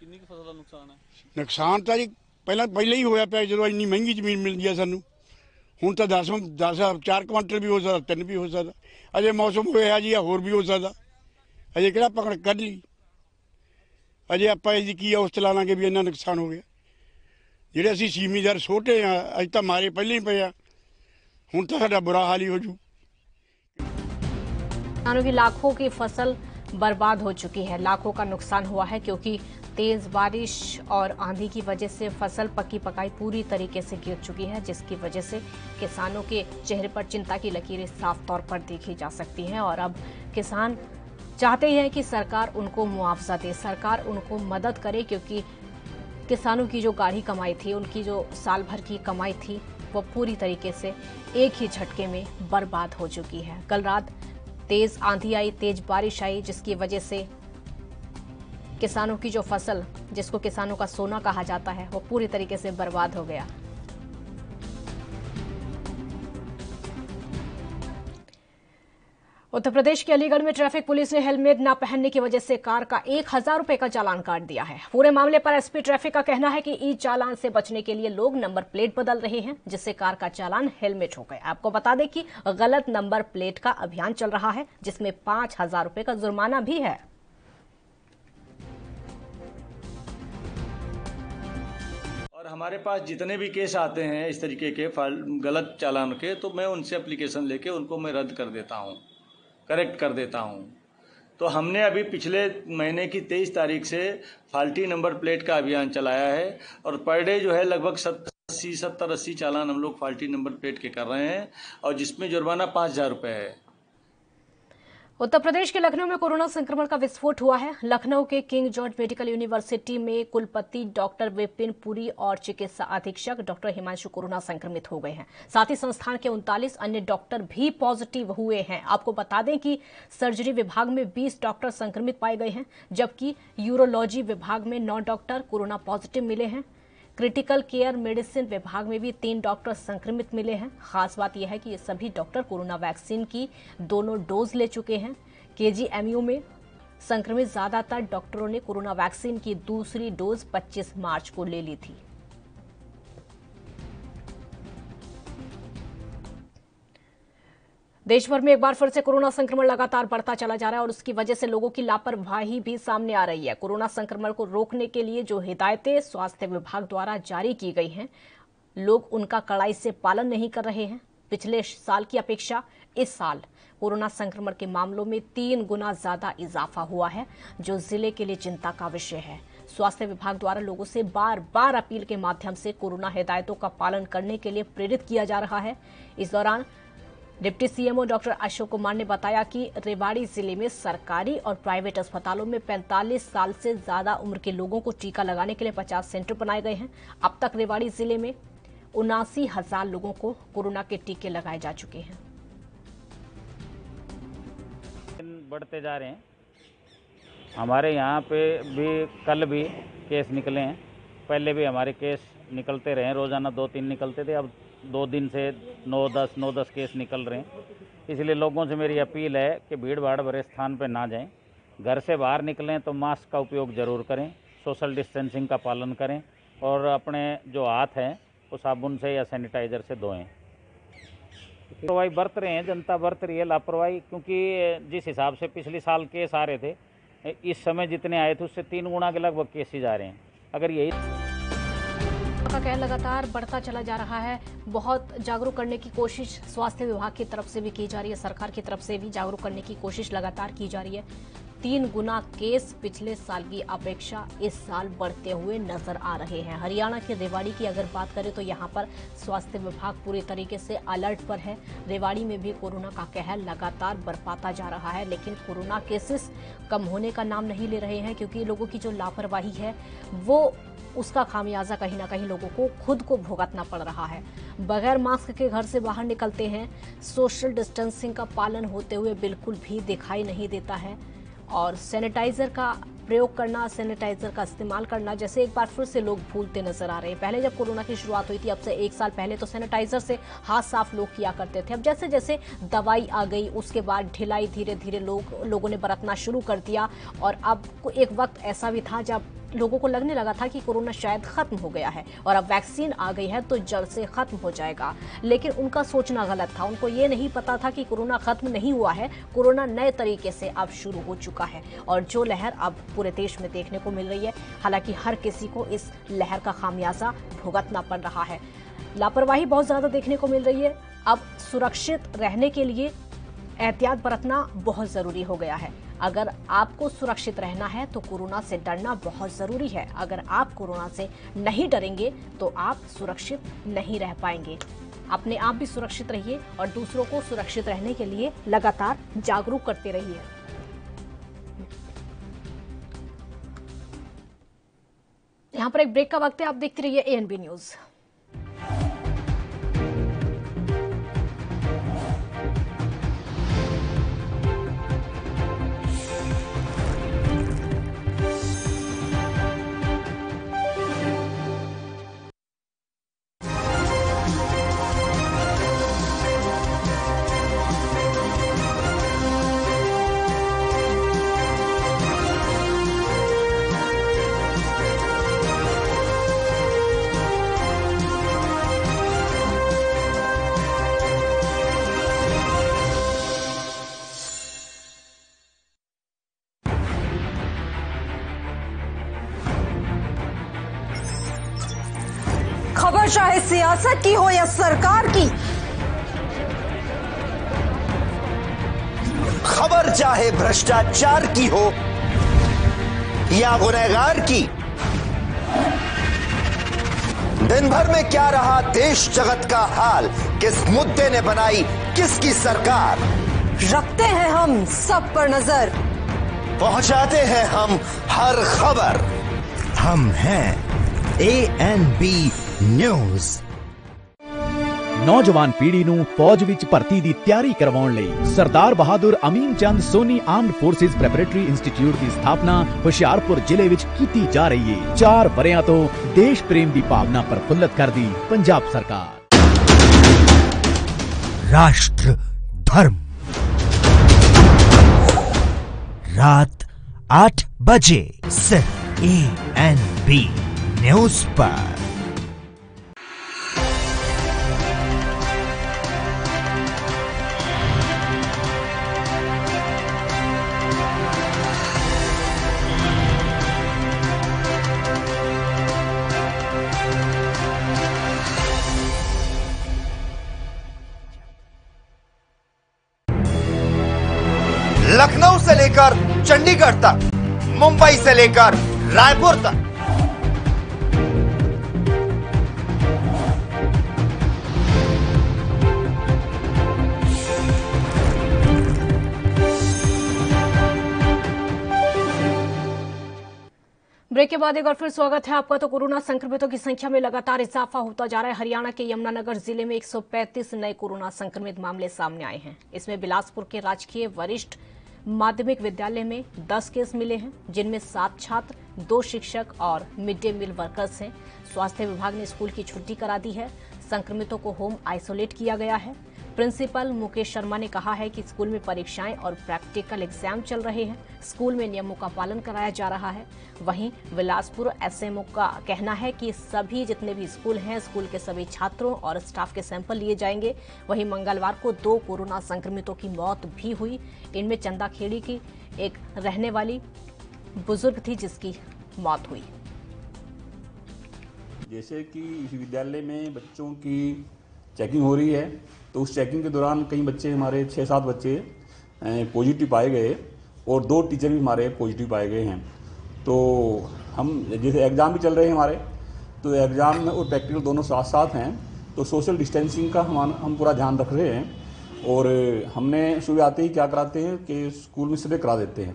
ਕਿੰਨੀ ਕੁ ਫਸਲ ਦਾ ਨੁਕਸਾਨ ਹੈ? ਨੁਕਸਾਨ ਤਾਂ ਜੀ ਪਹਿਲਾਂ ਹੀ ਹੋਇਆ ਪਿਆ, ਜਦੋਂ ਇੰਨੀ ਮਹਿੰਗੀ ਜ਼ਮੀਨ ਮਿਲਦੀ ਹੈ ਸਾਨੂੰ। ਹੁਣ ਤਾਂ 10 4 ਕੁਆਂਟਲ ਵੀ ਹੋ ਸਕਦਾ, 3 ਵੀ ਹੋ ਸਕਦਾ। ਅਜੇ ਮੌਸਮ ਹੋਇਆ ਜੀ, ਹੋਰ ਵੀ ਹੋ ਸਕਦਾ। ਅਜੇ ਕਿਹੜਾ ਪਕੜ ਕੱਢ ਲਈ, ਅਜੇ ਆਪਾਂ ਇਹਦੀ ਕੀ ਔਸਤ ਲਾ ਲਾਂਗੇ ਵੀ ਇੰਨਾ ਨੁਕਸਾਨ ਹੋ ਗਿਆ। ਜਿਹੜੇ ਅਸੀਂ ਜ਼ਿਮੀਂਦਾਰ ਛੋਟੇ ਆ, ਅੱਜ ਤਾਂ ਮਾਰੇ ਪਹਿਲਾਂ ਹੀ ਪਏ ਆ, ਹੁਣ ਤਾਂ ਸਾਡਾ बुरा हाल ही हो जू। किसानों की लाखों की फसल बर्बाद हो चुकी है, लाखों का नुकसान हुआ है क्योंकि तेज बारिश और आंधी की वजह से फसल पकी पकाई पूरी तरीके से गिर चुकी है, जिसकी वजह से किसानों के चेहरे पर चिंता की लकीरें साफ तौर पर देखी जा सकती हैं। और अब किसान चाहते हैं कि सरकार उनको मुआवजा दे, सरकार उनको मदद करे, क्योंकि किसानों की जो गाढ़ी कमाई थी, उनकी जो साल भर की कमाई थी, वो पूरी तरीके से एक ही झटके में बर्बाद हो चुकी है। कल रात तेज आंधी आई, तेज बारिश आई, जिसकी वजह से किसानों की जो फसल, जिसको किसानों का सोना कहा जाता है, वो पूरी तरीके से बर्बाद हो गया। उत्तर प्रदेश के अलीगढ़ में ट्रैफिक पुलिस ने हेलमेट न पहनने की वजह से कार का 1000 रुपए का चालान काट दिया है। पूरे मामले पर एसपी ट्रैफिक का कहना है कि ई चालान से बचने के लिए लोग नंबर प्लेट बदल रहे हैं, जिससे कार का चालान हेलमेट हो गया। आपको बता दें कि गलत नंबर प्लेट का अभियान चल रहा है, जिसमें 5000 रुपए का जुर्माना भी है। और हमारे पास जितने भी केस आते हैं इस तरीके के गलत चालान के, तो मैं उनसे एप्लीकेशन लेके उनको मैं रद्द कर देता हूँ, करेक्ट कर देता हूँ। तो हमने अभी पिछले महीने की 23 तारीख से फाल्टी नंबर प्लेट का अभियान चलाया है और पर डे जो है लगभग 70-80 चालान हम लोग फाल्टी नंबर प्लेट के कर रहे हैं और जिसमें जुर्माना 5000 रुपये है। उत्तर प्रदेश के लखनऊ में कोरोना संक्रमण का विस्फोट हुआ है। लखनऊ के किंग जॉर्ज मेडिकल यूनिवर्सिटी में कुलपति डॉक्टर विपिन पुरी और चिकित्सा अधीक्षक डॉक्टर हिमांशु कोरोना संक्रमित हो गए हैं। साथ ही संस्थान के 39 अन्य डॉक्टर भी पॉजिटिव हुए हैं। आपको बता दें कि सर्जरी विभाग में 20 डॉक्टर संक्रमित पाए गए हैं, जबकि यूरोलॉजी विभाग में 9 डॉक्टर कोरोना पॉजिटिव मिले हैं। क्रिटिकल केयर मेडिसिन विभाग में भी 3 डॉक्टर संक्रमित मिले हैं। खास बात यह है कि ये सभी डॉक्टर कोरोना वैक्सीन की दोनों डोज ले चुके हैं। केजीएमयू में संक्रमित ज्यादातर डॉक्टरों ने कोरोना वैक्सीन की दूसरी डोज 25 मार्च को ले ली थी। देश भर में एक बार फिर से कोरोना संक्रमण लगातार बढ़ता चला जा रहा है और उसकी वजह से लोगों की लापरवाही भी सामने आ रही है। कोरोना संक्रमण को रोकने के लिए जो हिदायतें स्वास्थ्य विभाग द्वारा जारी की गई हैं, लोग उनका कड़ाई से पालन नहीं कर रहे हैं। पिछले साल की अपेक्षा इस साल कोरोना संक्रमण के मामलों में 3 गुना ज्यादा इजाफा हुआ है, जो जिले के लिए चिंता का विषय है। स्वास्थ्य विभाग द्वारा लोगों से बार बार अपील के माध्यम से कोरोना हिदायतों का पालन करने के लिए प्रेरित किया जा रहा है। इस दौरान deputy CMO doctor Ashok Kumar ने बताया कि रेवाड़ी जिले में सरकारी और प्राइवेट अस्पतालों में 45 साल से ज्यादा उम्र के लोगों को टीका लगाने के लिए 50 सेंटर बनाए गए हैं। अब तक रेवाड़ी जिले में 79,000 लोगों को कोरोना के टीके लगाए जा चुके हैं। बढ़ते जा रहे हैं। हमारे यहाँ पे भी कल भी केस निकले हैं, पहले भी हमारे केस निकलते रहे हैं, रोज़ाना 2-3 निकलते थे, अब 2 दिन से 9-10 केस निकल रहे हैं। इसलिए लोगों से मेरी अपील है कि भीड़ भाड़ भरे स्थान पर ना जाएं, घर से बाहर निकलें तो मास्क का उपयोग ज़रूर करें, सोशल डिस्टेंसिंग का पालन करें और अपने जो हाथ हैं वो साबुन से या सैनिटाइज़र से धोएं। लापरवाही बरत रहे हैं, जनता बरत रही है लापरवाही, क्योंकि जिस हिसाब से पिछले साल केस आ रहे थे, इस समय जितने आए थे उससे 3 गुना के लगभग केसेज आ रहे हैं। अगर यही का कहर लगातार बढ़ता चला जा रहा है। बहुत जागरूक करने की कोशिश स्वास्थ्य विभाग की तरफ से भी की जा रही है, सरकार की तरफ से भी जागरूक करने की कोशिश लगातार की जा रही है। 3 गुना केस पिछले साल की अपेक्षा इस साल बढ़ते हुए नजर आ रहे हैं। हरियाणा के रेवाड़ी की अगर बात करें तो यहाँ पर स्वास्थ्य विभाग पूरी तरीके से अलर्ट पर है। रेवाड़ी में भी कोरोना का कहर लगातार बरपाता जा रहा है, लेकिन कोरोना केसेस कम होने का नाम नहीं ले रहे हैं, क्योंकि लोगों की जो लापरवाही है वो उसका खामियाजा कहीं ना कहीं लोगों को खुद को भुगतना पड़ रहा है। बगैर मास्क के घर से बाहर निकलते हैं, सोशल डिस्टेंसिंग का पालन होते हुए बिल्कुल भी दिखाई नहीं देता है, और सैनिटाइजर का प्रयोग करना, सैनिटाइजर का इस्तेमाल करना जैसे एक बार फिर से लोग भूलते नजर आ रहे हैं। पहले जब कोरोना की शुरुआत हुई थी, अब से 1 साल पहले, तो सैनिटाइजर से हाथ साफ लोग किया करते थे। अब जैसे जैसे दवाई आ गई उसके बाद ढिलाई धीरे धीरे लोगों ने बरतना शुरू कर दिया, और अब एक वक्त ऐसा भी था जब लोगों को लगने लगा था कि कोरोना शायद खत्म हो गया है और अब वैक्सीन आ गई है तो जड़ से खत्म हो जाएगा। लेकिन उनका सोचना गलत था। उनको ये नहीं पता था कि कोरोना खत्म नहीं हुआ है, कोरोना नए तरीके से अब शुरू हो चुका है, और जो लहर अब पूरे देश में देखने को मिल रही है। हालांकि हर किसी को इस लहर का खामियाजा भुगतना पड़ रहा है। लापरवाही बहुत ज्यादा देखने को मिल रही है। अब सुरक्षित रहने के लिए एहतियात बरतना बहुत जरूरी हो गया है। अगर आपको सुरक्षित रहना है तो कोरोना से डरना बहुत जरूरी है। अगर आप कोरोना से नहीं डरेंगे तो आप सुरक्षित नहीं रह पाएंगे। अपने आप भी सुरक्षित रहिए और दूसरों को सुरक्षित रहने के लिए लगातार जागरूक करते रहिए। यहां पर एक ब्रेक का वक्त है, आप देखते रहिए ANB न्यूज। खबर चाहे सियासत की हो या सरकार की, खबर चाहे भ्रष्टाचार की हो या गुनहगार की, दिन भर में क्या रहा देश जगत का हाल, किस मुद्दे ने बनाई किसकी सरकार, रखते हैं हम सब पर नजर, पहुंचाते हैं हम हर खबर। हम हैं ANB न्यूज़। नौजवान पीढ़ी ਨੂੰ ਫੌਜ ਵਿੱਚ ਭਰਤੀ ਦੀ ਤਿਆਰੀ ਕਰਵਾਉਣ ਲਈ Sardar Bahadur Amin Chand Soni armed forces preparatory institute ਦੀ ਸਥਾਪਨਾ ਹੁਸ਼ਿਆਰਪੁਰ ਜ਼ਿਲ੍ਹੇ ਵਿੱਚ ਕੀਤੀ ਜਾ ਰਹੀ ਹੈ। 4 ਵਰ੍ਹਿਆਂ ਤੋਂ ਦੇਸ਼ ਪ੍ਰੇਮ ਦੀ ਭਾਵਨਾ ਪ੍ਰਫੁੱਲਤ ਕਰਦੀ ਪੰਜਾਬ ਸਰਕਾਰ। राष्ट्र धर्म रात 8 बजे सिर्फ ANB न्यूज़ पर। लखनऊ से लेकर चंडीगढ़ तक, मुंबई से लेकर रायपुर तक, ब्रेक के बाद एक बार फिर स्वागत है आपका। तो कोरोना संक्रमितों की संख्या में लगातार इजाफा होता जा रहा है। हरियाणा के यमुनानगर जिले में 135 नए कोरोना संक्रमित मामले सामने आए हैं। इसमें बिलासपुर के राजकीय वरिष्ठ माध्यमिक विद्यालय में 10 केस मिले हैं, जिनमें 7 छात्र, 2 शिक्षक और मिड डे मील वर्कर्स हैं। स्वास्थ्य विभाग ने स्कूल की छुट्टी करा दी है। संक्रमितों को होम आइसोलेट किया गया है। प्रिंसिपल मुकेश शर्मा ने कहा है कि स्कूल में परीक्षाएं और प्रैक्टिकल एग्जाम चल रहे हैं। स्कूल में नियमों का पालन कराया जा रहा है। वहीं बिलासपुर एसएमओ का कहना है कि सभी जितने भी स्कूल हैं, स्कूल के सभी छात्रों और स्टाफ के सैंपल लिए जाएंगे। वहीं मंगलवार को 2 कोरोना संक्रमितों की मौत भी हुई। इनमें चंदाखेड़ी की एक रहने वाली बुजुर्ग थी, जिसकी मौत हुई। जैसे कि इस विद्यालय में बच्चों की चेकिंग हो रही है, तो उस चेकिंग के दौरान कई बच्चे, हमारे 6-7 बच्चे पॉजिटिव पाए गए और 2 टीचर भी हमारे पॉजिटिव पाए गए हैं। तो हम जैसे एग्ज़ाम भी चल रहे हैं हमारे, तो एग्ज़ाम में और प्रैक्टिकल दोनों साथ साथ हैं, तो सोशल डिस्टेंसिंग का हम पूरा ध्यान रख रहे हैं। और हमने सुबह आते ही क्या कराते हैं कि स्कूल में सर्वे करा देते हैं,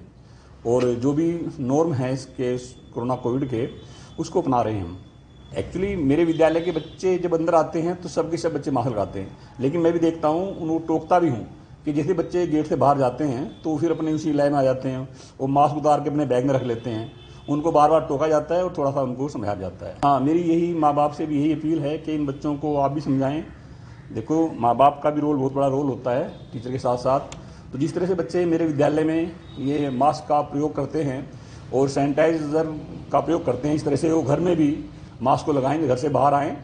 और जो भी नॉर्म है इसके कोरोना कोविड के, उसको अपना रहे हैं हम। एक्चुअली मेरे विद्यालय के बच्चे जब अंदर आते हैं तो सब के सब बच्चे मास्क लगाते हैं, लेकिन मैं भी देखता हूँ, उनको टोकता भी हूँ कि जैसे बच्चे गेट से बाहर जाते हैं तो फिर अपने उसी लाइन में आ जाते हैं, वो मास्क उतार के अपने बैग में रख लेते हैं। उनको बार बार टोका जाता है और थोड़ा सा उनको समझाया जाता है। हाँ, मेरी यही माँ बाप से भी यही अपील है कि इन बच्चों को आप भी समझाएं। देखो, माँ बाप का भी रोल, बहुत बड़ा रोल होता है टीचर के साथ साथ। तो जिस तरह से बच्चे मेरे विद्यालय में ये मास्क का प्रयोग करते हैं और सैनिटाइजर का प्रयोग करते हैं, इस तरह से वो घर में भी मास्क को लगाएंगे, घर से बाहर आएँ।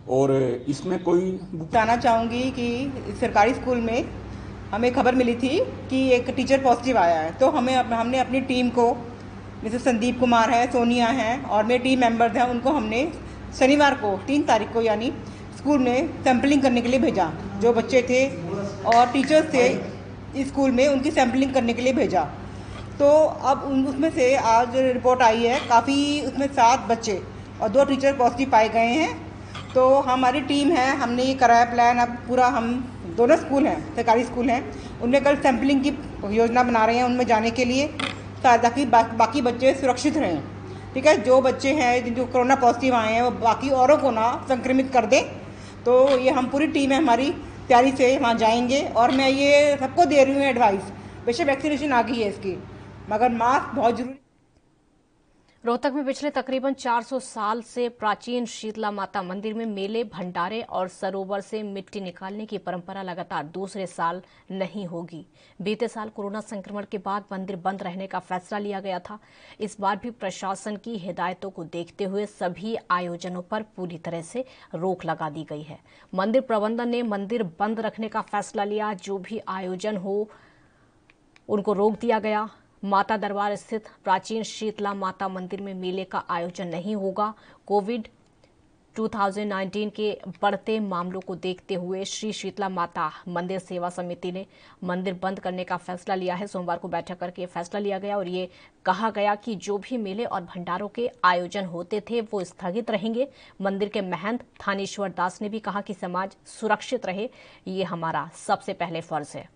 और इसमें कोई बताना चाहूँगी कि सरकारी स्कूल में हमें खबर मिली थी कि एक टीचर पॉजिटिव आया है, तो हमने अपनी टीम को, जैसे संदीप कुमार है, सोनिया हैं और मेरे टीम मेंबर्स हैं, उनको हमने शनिवार को 3 तारीख को यानी स्कूल में सैम्पलिंग करने के लिए भेजा। जो बच्चे थे और टीचर्स थे स्कूल में, उनकी सैम्पलिंग करने के लिए भेजा। तो अब उसमें से आज रिपोर्ट आई है, काफ़ी उसमें 7 बच्चे और 2 टीचर पॉजिटिव पाए गए हैं। तो हमारी टीम है, हमने ये कराया प्लान। अब पूरा हम दोनों स्कूल हैं, सरकारी स्कूल हैं, उनमें कल सैम्पलिंग की योजना बना रहे हैं उनमें जाने के लिए, ताकि बाकी बच्चे सुरक्षित रहें। ठीक है, जो बच्चे हैं जो कोरोना पॉजिटिव आए हैं वो बाकी औरों को ना संक्रमित कर दें। तो ये हम पूरी टीम है हमारी, तैयारी से वहाँ जाएंगे। और मैं ये सबको दे रही हूँ एडवाइस, बेशक वैक्सीनेशन आ गई है इसकी, मगर मास्क बहुत जरूरी। रोहतक में पिछले तकरीबन 400 साल से प्राचीन शीतला माता मंदिर में मेले, भंडारे और सरोवर से मिट्टी निकालने की परंपरा लगातार दूसरे साल नहीं होगी। बीते साल कोरोना संक्रमण के बाद मंदिर बंद रहने का फैसला लिया गया था। इस बार भी प्रशासन की हिदायतों को देखते हुए सभी आयोजनों पर पूरी तरह से रोक लगा दी गई है। मंदिर प्रबंधन ने मंदिर बंद रखने का फैसला लिया। जो भी आयोजन हो उनको रोक दिया गया। माता दरबार स्थित प्राचीन शीतला माता मंदिर में मेले का आयोजन नहीं होगा। कोविड 2019 के बढ़ते मामलों को देखते हुए श्री शीतला माता मंदिर सेवा समिति ने मंदिर बंद करने का फैसला लिया है। सोमवार को बैठक करके फैसला लिया गया और ये कहा गया कि जो भी मेले और भंडारों के आयोजन होते थे वो स्थगित रहेंगे। मंदिर के महंत थानेश्वर दास ने भी कहा कि समाज सुरक्षित रहे, ये हमारा सबसे पहले फर्ज है।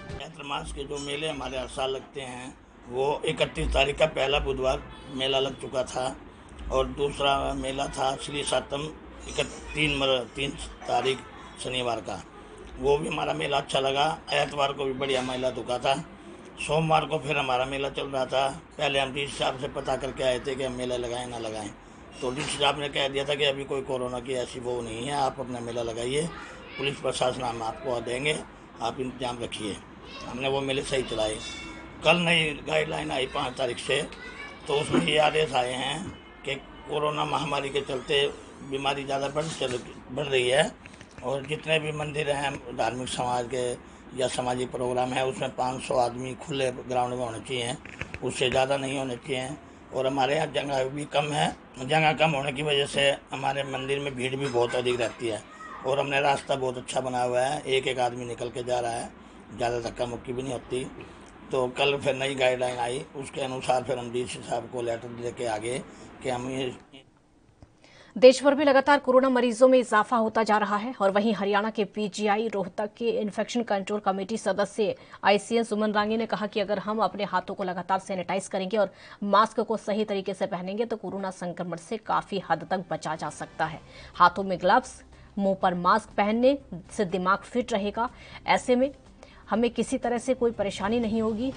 चैत्र मास के जो मेले हमारे हर साल लगते हैं, वो 31 तारीख का पहला बुधवार मेला लग चुका था और दूसरा मेला था श्री सातम 3 तारीख शनिवार का। वो भी हमारा मेला अच्छा लगा। एतवार को भी बढ़िया मेला रुका था। सोमवार को फिर हमारा मेला चल रहा था। पहले हम डीसी साहब से पता करके आए थे कि हम मेला लगाएं ना लगाएं, तो डीसी साहब ने कह दिया था कि अभी कोई कोरोना की ऐसी वो नहीं है, आप अपना मेला लगाइए, पुलिस प्रशासन हम आपको देंगे, आप इंतजाम रखिए। हमने वो मेले सही चलाए। कल नई गाइडलाइन आई 5 तारीख से, तो उसमें ये आदेश आए हैं कि कोरोना महामारी के चलते बीमारी ज़्यादा बढ़ रही है और जितने भी मंदिर हैं धार्मिक समाज के या सामाजिक प्रोग्राम है, उसमें 500 आदमी खुले ग्राउंड में होने चाहिए, उससे ज़्यादा नहीं होने चाहिए। और हमारे यहाँ जगह भी कम है। जगह कम होने की वजह से हमारे मंदिर में भीड़ भी बहुत अधिक रहती है और हमने रास्ता बहुत अच्छा बनाया हुआ है, एक आदमी निकल के जा रहा है, ज़्यादा धक्का मुक्की भी नहीं होती। तो कल फिर नई गाइडलाइन आई, उसके अनुसार फिर हम डीसी साहब को लेटर लेके आगे कि हम ये। देश भर में लगातार कोरोना मरीजों में इजाफा होता जा रहा है और वहीं हरियाणा के पीजीआई रोहतक के इन्फेक्शन कंट्रोल कमेटी सदस्य आईसीएन सुमन रांगे ने कहा कि अगर हम अपने हाथों को लगातार सैनिटाइज करेंगे और मास्क को सही तरीके से पहनेंगे तो कोरोना संक्रमण से काफी हद तक बचा जा सकता है। हाथों में ग्लव्स, मुंह पर मास्क पहनने से दिमाग फिट रहेगा। ऐसे में हमें किसी तरह से कोई परेशानी नहीं होगी।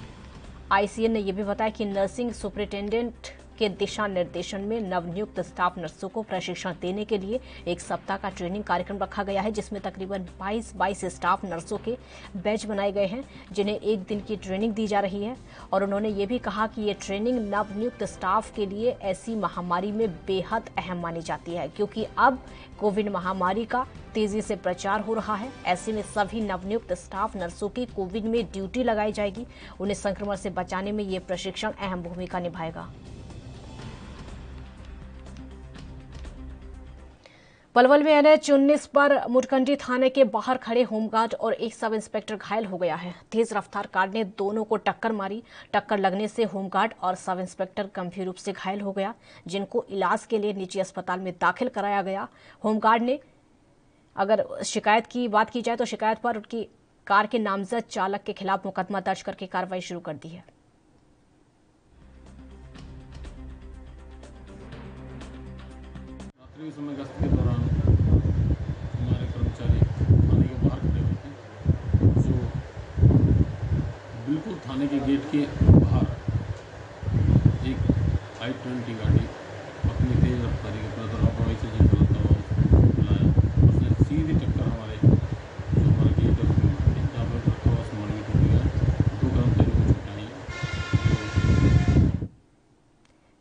आईसीएन ने यह भी बताया कि नर्सिंग सुपरिटेंडेंट के दिशा निर्देशन में नवनियुक्त स्टाफ नर्सों को प्रशिक्षण देने के लिए 1 सप्ताह का ट्रेनिंग कार्यक्रम रखा गया है, जिसमें तकरीबन 22 स्टाफ नर्सों के बैच बनाए गए हैं, जिन्हें 1 दिन की ट्रेनिंग दी जा रही है। और उन्होंने ये भी कहा कि ये ट्रेनिंग नवनियुक्त स्टाफ के लिए ऐसी महामारी में बेहद अहम मानी जाती है, क्योंकि अब कोविड महामारी का तेजी से प्रचार हो रहा है। ऐसे में सभी नवनियुक्त स्टाफ नर्सों की कोविड में ड्यूटी लगाई जाएगी। उन्हें संक्रमण से बचाने में ये प्रशिक्षण अहम भूमिका निभाएगा। पलवल में NH-19 पर मुटकंडी थाने के बाहर खड़े होमगार्ड और एक सब इंस्पेक्टर घायल हो गया है। तेज रफ्तार कार ने दोनों को टक्कर मारी। टक्कर लगने से होमगार्ड और सब इंस्पेक्टर गंभीर रूप से घायल हो गया, जिनको इलाज के लिए निजी अस्पताल में दाखिल कराया गया। होमगार्ड ने, अगर शिकायत की बात की जाए तो शिकायत पर उनकी कार के नामजद चालक के खिलाफ मुकदमा दर्ज करके कार्रवाई शुरू कर दी है। समय गश्त के दौरान हमारे कर्मचारी थाने के बाहर खड़े होते हैं, जो बिल्कुल थाने के गेट के बाहर एक I-20 गाड़ी अपनी तेज रफ्तारी के प्रति लापरवाही से जो चलता हुआ उसको बुलाया, उसने सीधी टक्कर हमारे जो हमारा गेट है उसमें मारी, जहाँ पर रखा हुआ सामान भी टूट गया। 2 कर्मचारी को चोटें आई।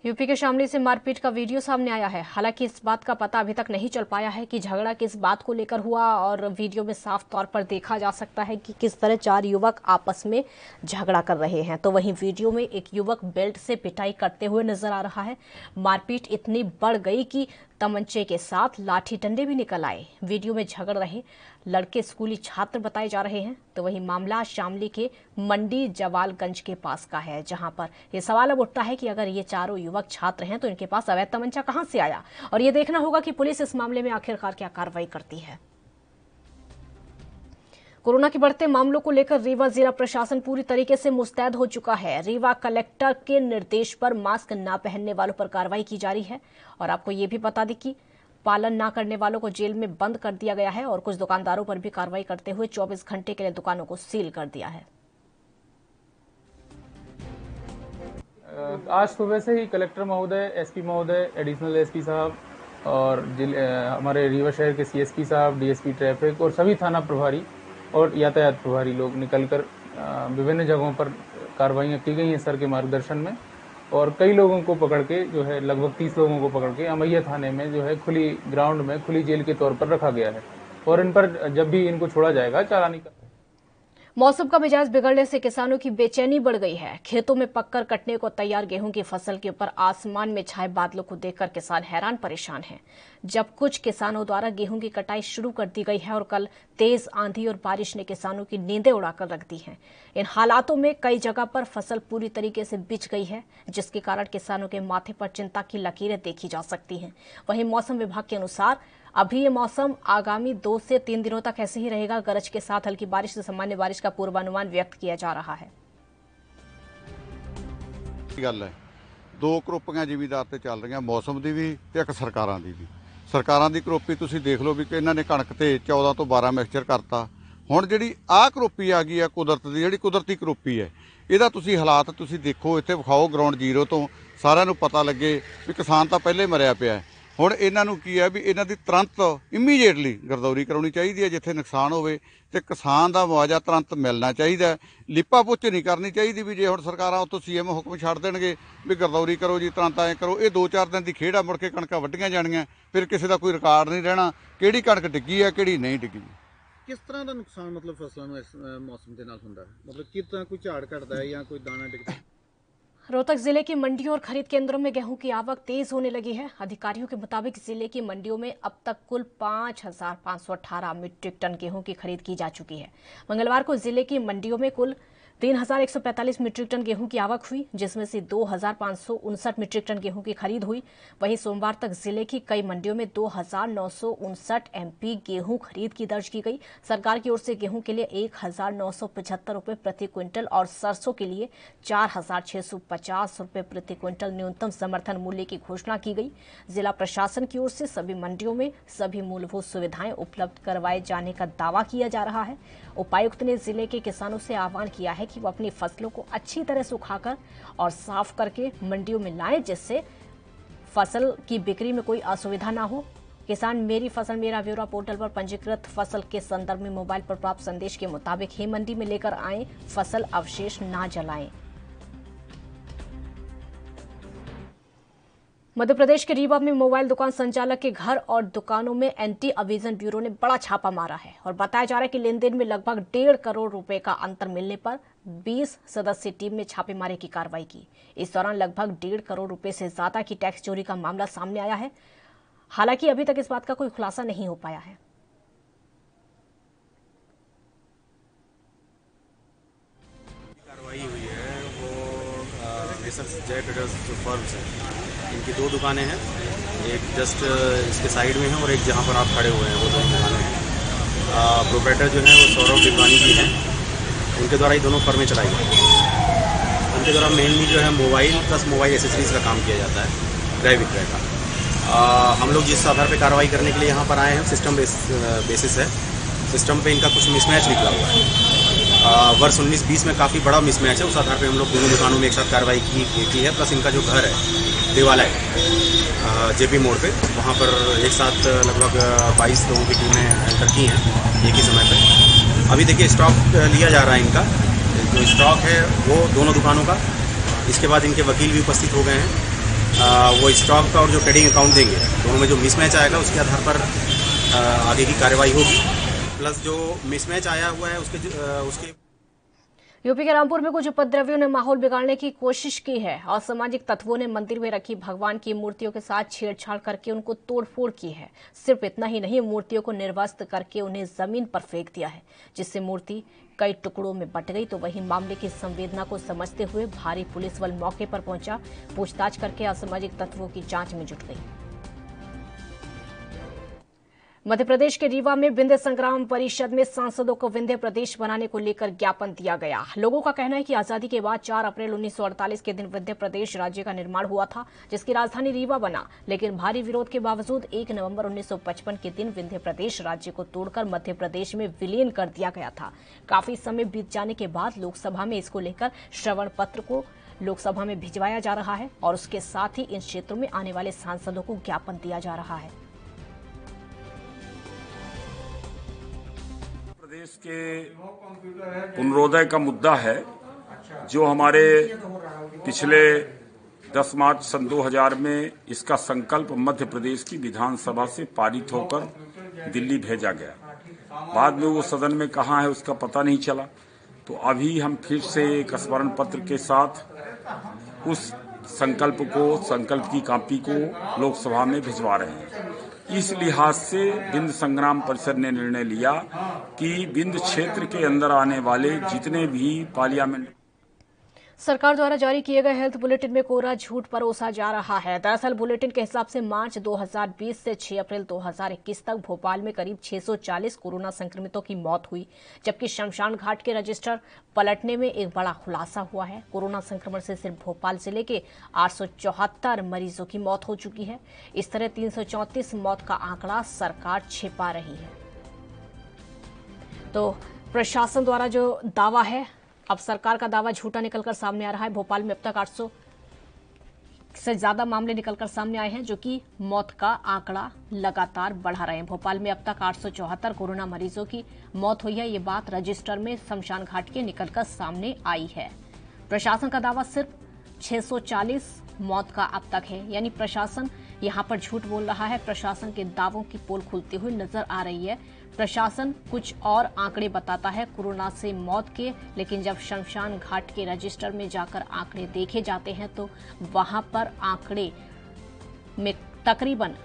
यूपी के शामली से मारपीट का वीडियो सामने आया है। हालांकि इस बात का पता अभी तक नहीं चल पाया है कि झगड़ा किस बात को लेकर हुआ, और वीडियो में साफ तौर पर देखा जा सकता है कि किस तरह 4 युवक आपस में झगड़ा कर रहे हैं। तो वहीं वीडियो में एक युवक बेल्ट से पिटाई करते हुए नजर आ रहा है। मारपीट इतनी बढ़ गई कि तमंचे के साथ लाठी डंडे भी निकल आए। वीडियो में झगड़ रहे लड़के स्कूली छात्र बताए जा रहे हैं। तो वही मामला शामली के मंडी जवालगंज के पास का है, जहां पर यह सवाल अब उठता है कि अगर ये चारों युवक छात्र हैं तो इनके पास अवैध तमंचा कहां से आया, और ये देखना होगा कि पुलिस इस मामले में आखिरकार क्या कार्रवाई करती है। कोरोना के बढ़ते मामलों को लेकर रीवा जिला प्रशासन पूरी तरीके से मुस्तैद हो चुका है। रीवा कलेक्टर के निर्देश पर मास्क न पहनने वालों पर कार्रवाई की जा रही है, और आपको ये भी बता दें कि पालन न करने वालों को जेल में बंद कर दिया गया है, और कुछ दुकानदारों पर भी कार्रवाई करते हुए 24 घंटे के लिए दुकानों को सील कर दिया है। आज सुबह से ही कलेक्टर महोदय, एसपी महोदय, एडिशनल एसपी साहब और हमारे रीवा शहर के सीएसपी साहब, डीएसपी ट्रैफिक और सभी थाना प्रभारी और यातायात प्रभारी लोग निकलकर विभिन्न जगहों पर कार्रवाइयाँ की गई हैं सर के मार्गदर्शन में, और कई लोगों को पकड़ के जो है लगभग 30 लोगों को पकड़ के अमैया थाने में जो है खुली ग्राउंड में खुली जेल के तौर पर रखा गया है, और इन पर जब भी इनको छोड़ा जाएगा चालानी का। मौसम का मिजाज बिगड़ने से किसानों की बेचैनी बढ़ गई है। खेतों में पककर कटने को तैयार गेहूं की फसल के ऊपर आसमान में छाए बादलों को देखकर किसान हैरान परेशान हैं। जब कुछ किसानों द्वारा गेहूं की कटाई शुरू कर दी गई है, और कल तेज आंधी और बारिश ने किसानों की नींदें उड़ाकर रख दी हैं। इन हालातों में कई जगह पर फसल पूरी तरीके से बिछ गई है, जिसके कारण किसानों के माथे पर चिंता की लकीरें देखी जा सकती हैं। वहीं मौसम विभाग के अनुसार अभी ये मौसम आगामी 2 से 3 दिनों तक ऐसे ही रहेगा। गरज के साथ हल्की बारिश से सामान्य बारिश का पूर्वानुमान व्यक्त किया जा रहा है। गल है 2 ਕਰੋਪੀਆਂ ਜ਼ਿਮੀਦਾਰ ਤੇ ਚੱਲ ਰਹੀਆਂ, ਮੌਸਮ ਦੀ ਵੀ ਤੇ ਇੱਕ ਸਰਕਾਰਾਂ ਦੀ ਵੀ। ਸਰਕਾਰਾਂ ਦੀ ਕਰੋਪੀ ਤੁਸੀਂ ਦੇਖ ਲਓ ਵੀ ਕਿ ਇਹਨਾਂ ਨੇ ਕਣਕ ਤੇ 14 ਤੋਂ 12 ਮਿਕਸਚਰ ਕਰਤਾ। ਹੁਣ ਜਿਹੜੀ ਆਹ ਕਰੋਪੀ ਆ ਗਈ ਆ ਕੁਦਰਤ ਦੀ, ਜਿਹੜੀ ਕੁਦਰਤੀ ਕਰੋਪੀ ਹੈ, ਇਹਦਾ ਤੁਸੀਂ ਹਾਲਾਤ ਤੁਸੀਂ ਦੇਖੋ, ਇੱਥੇ ਵਿਖਾਓ ਗਰਾਊਂਡ ਜ਼ੀਰੋ ਤੋਂ, ਸਾਰਿਆਂ ਨੂੰ ਪਤਾ ਲੱਗੇ ਵੀ ਕਿਸਾਨ ਤਾਂ ਪਹਿਲੇ ਮਰਿਆ ਪਿਆ ਹੈ। ਹੁਣ ਇਹਨਾਂ ਨੂੰ ਕੀ ਹੈ ਵੀ ਇਹਨਾਂ ਦੀ ਤੁਰੰਤ ਇਮੀਡੀਏਟਲੀ ਗਰਦੌਰੀ ਕਰਾਉਣੀ ਚਾਹੀਦੀ ਹੈ ਜਿੱਥੇ ਨੁਕਸਾਨ ਹੋਵੇ, ਤੇ ਕਿਸਾਨ ਦਾ ਮੁਆਵਜ਼ਾ ਤੁਰੰਤ ਮਿਲਣਾ ਚਾਹੀਦਾ। ਲਿਪਾ ਪੁੱਛ ਨਹੀਂ ਕਰਨੀ ਚਾਹੀਦੀ ਵੀ ਜੇ ਹੁਣ ਸਰਕਾਰਾਂ ਉੱਥੋਂ ਸੀਐਮ ਹੁਕਮ ਛੱਡ ਦੇਣਗੇ ਵੀ ਗਰਦੌਰੀ ਕਰੋ ਜੀ, ਤੁਰੰਤ ਐਂ ਕਰੋ। ਇਹ 2-4 ਦਿਨ ਦੀ ਖੇਡ ਆ, ਮੁੜ ਕੇ ਕਣਕਾਂ ਵੱਢੀਆਂ ਜਾਣੀਆਂ, ਫਿਰ ਕਿਸੇ ਦਾ ਕੋਈ ਰਿਕਾਰਡ ਨਹੀਂ ਰਹਿਣਾ ਕਿਹੜੀ ਕਣਕ ਡਿੱਗੀ ਹੈ ਕਿਹੜੀ ਨਹੀਂ ਡਿੱਗੀ। किस तरह का नुकसान मतलब फसलों में इस मौसम के नाल हुंदा है, मतलब किस तरह कोई झाड़ घटता है या कोई दाना डिगता है? रोहतक जिले की मंडियों और खरीद केंद्रों में गेहूं की आवक तेज होने लगी है। अधिकारियों के मुताबिक जिले की मंडियों में अब तक कुल 5,518 मीट्रिक टन गेहूं की खरीद की जा चुकी है। मंगलवार को जिले की मंडियों में कुल 3,145 मीट्रिक टन गेहूं की आवक हुई, जिसमें से 2,559 मीट्रिक टन गेहूं की खरीद हुई। वहीं सोमवार तक जिले की कई मंडियों में 2,959 एमपी गेहूं खरीद की दर्ज की गई। सरकार की ओर से गेहूं के लिए 1,975 रुपए प्रति क्विंटल और सरसों के लिए 4,650 रुपए प्रति क्विंटल न्यूनतम समर्थन मूल्य की घोषणा की गई। जिला प्रशासन की ओर से सभी मंडियों में सभी मूलभूत सुविधाएं उपलब्ध करवाए जाने का दावा किया जा रहा है। उपायुक्त ने जिले के किसानों से आह्वान किया है कि वो अपनी फसलों को अच्छी तरह सुखाकर और साफ करके मंडियों में लाएं, जिससे फसल की बिक्री में कोई असुविधा ना हो। किसान मेरी फसल मेरा ब्यौरा पोर्टल पर पंजीकृत फसल के संदर्भ में मोबाइल पर प्राप्त संदेश के मुताबिक ही मंडी में लेकर आएं, फसल अवशेष ना जलाएं। मध्य प्रदेश के रीवा में मोबाइल दुकान संचालक के घर और दुकानों में एंटी अविजन ब्यूरो ने बड़ा छापा मारा है और बताया जा रहा है कि लेन देन में लगभग 1.5 करोड़ रुपए का अंतर मिलने पर 20 सदस्यीय टीम ने छापेमारी की कार्रवाई की। इस दौरान लगभग 1.5 करोड़ रुपए से ज्यादा की टैक्स चोरी का मामला सामने आया है। हालांकि अभी तक इस बात का कोई खुलासा नहीं हो पाया है। कार्रवाई हुई है वो जय ट्रेडर्स जो फर्म्स है, इनकी 2 दुकानें हैं, एक जस्ट इसके साइड में है और एक जहां पर आप खड़े हुए हैं वो 2 दुकानें हैं। प्रोप्राइटर जो है वो सौरभ डिपानी जी हैं, उनके द्वारा ही दोनों फर्में चलाई गई। उनके द्वारा मेनली जो है मोबाइल प्लस मोबाइल एसेसरीज का काम किया जाता है, क्रय विक्रय का। हम लोग जिस आधार पे कार्रवाई करने के लिए यहाँ पर आए हैं, सिस्टम बेसिस है। सिस्टम पे इनका कुछ मिसमैच निकला हुआ है। वर्ष 19-20 में काफ़ी बड़ा मिसमैच है, उस आधार पे हम लोग दोनों दुकानों में एक साथ कार्रवाई की है। प्लस इनका जो घर है देवालय जेपी मोड़ पे, वहाँ पर एक साथ लगभग 22 लोगों की टीमें एंटर की हैं एक ही समय पे। अभी देखिए स्टॉक लिया जा रहा है इनका, जो स्टॉक है वो दोनों दुकानों का। इसके बाद इनके वकील भी उपस्थित हो गए हैं। वो स्टॉक का और जो ट्रेडिंग अकाउंट देंगे, दोनों में जो मिसमैच आएगा उसके आधार पर आगे की कार्रवाई होगी। प्लस जो मिसमैच आया हुआ है उसके यूपी के रामपुर में कुछ उपद्रवियों ने माहौल बिगाड़ने की कोशिश की है। असामाजिक तत्वों ने मंदिर में रखी भगवान की मूर्तियों के साथ छेड़छाड़ करके उनको तोड़फोड़ की है। सिर्फ इतना ही नहीं, मूर्तियों को निर्वस्त्र करके उन्हें जमीन पर फेंक दिया है, जिससे मूर्ति कई टुकड़ों में बट गई। तो वहीं मामले की संवेदना को समझते हुए भारी पुलिस बल मौके पर पहुंचा, पूछताछ करके असामाजिक तत्वों की जांच में जुट गई। मध्य प्रदेश के रीवा में विंध्य संग्राम परिषद में सांसदों को विंध्य प्रदेश बनाने को लेकर ज्ञापन दिया गया। लोगों का कहना है कि आजादी के बाद 4 अप्रैल 1948 के दिन विंध्य प्रदेश राज्य का निर्माण हुआ था, जिसकी राजधानी रीवा बना। लेकिन भारी विरोध के बावजूद 1 नवंबर 1955 के दिन विंध्य प्रदेश राज्य को तोड़कर मध्य प्रदेश में विलीन कर दिया गया था। काफी समय बीत जाने के बाद लोकसभा में इसको लेकर श्रवण पत्र को लोकसभा में भिजवाया जा रहा है और उसके साथ ही इन क्षेत्रों में आने वाले सांसदों को ज्ञापन दिया जा रहा है। प्रदेश के पुनरोदय का मुद्दा है, जो हमारे पिछले 10 मार्च सन 2000 में इसका संकल्प मध्य प्रदेश की विधानसभा से पारित होकर दिल्ली भेजा गया। बाद में वो सदन में कहाँ है उसका पता नहीं चला। तो अभी हम फिर से एक स्मरण पत्र के साथ उस संकल्प की कॉपी को लोकसभा में भिजवा रहे हैं। इस लिहाज से विंध्य संग्राम परिषद ने निर्णय लिया कि विंध्य क्षेत्र के अंदर आने वाले जितने भी पार्लियामेंट सरकार द्वारा जारी किए गए हेल्थ बुलेटिन में कोरा झूठ परोसा जा रहा है। दरअसल बुलेटिन के हिसाब से मार्च 2020 से 6 अप्रैल 2021 तक भोपाल में करीब 640 कोरोना संक्रमितों की मौत हुई, जबकि शमशान घाट के रजिस्टर पलटने में एक बड़ा खुलासा हुआ है। कोरोना संक्रमण से सिर्फ भोपाल जिले के 874 मरीजों की मौत हो चुकी है। इस तरह 334 मौत का आंकड़ा सरकार छिपा रही है। तो प्रशासन द्वारा जो दावा है, अब सरकार का दावा झूठा निकलकर सामने आ रहा है। भोपाल में अब तक 800 से ज्यादा मामले निकलकर सामने आए हैं, जो कि मौत का आंकड़ा लगातार बढ़ा रहे हैं। भोपाल में अब तक 874 कोरोना मरीजों की मौत हुई है। ये बात रजिस्टर में शमशान घाट के निकलकर सामने आई है। प्रशासन का दावा सिर्फ 640 मौत का अब तक है, यानी प्रशासन यहां पर झूठ बोल रहा है। प्रशासन के दावों की पोल खुलती हुई नजर आ रही है। प्रशासन कुछ और आंकड़े बताता है कोरोना से मौत के, लेकिन जब शमशान घाट के रजिस्टर में जाकर आंकड़े देखे जाते हैं तो वहां पर आंकड़े में तकरीबन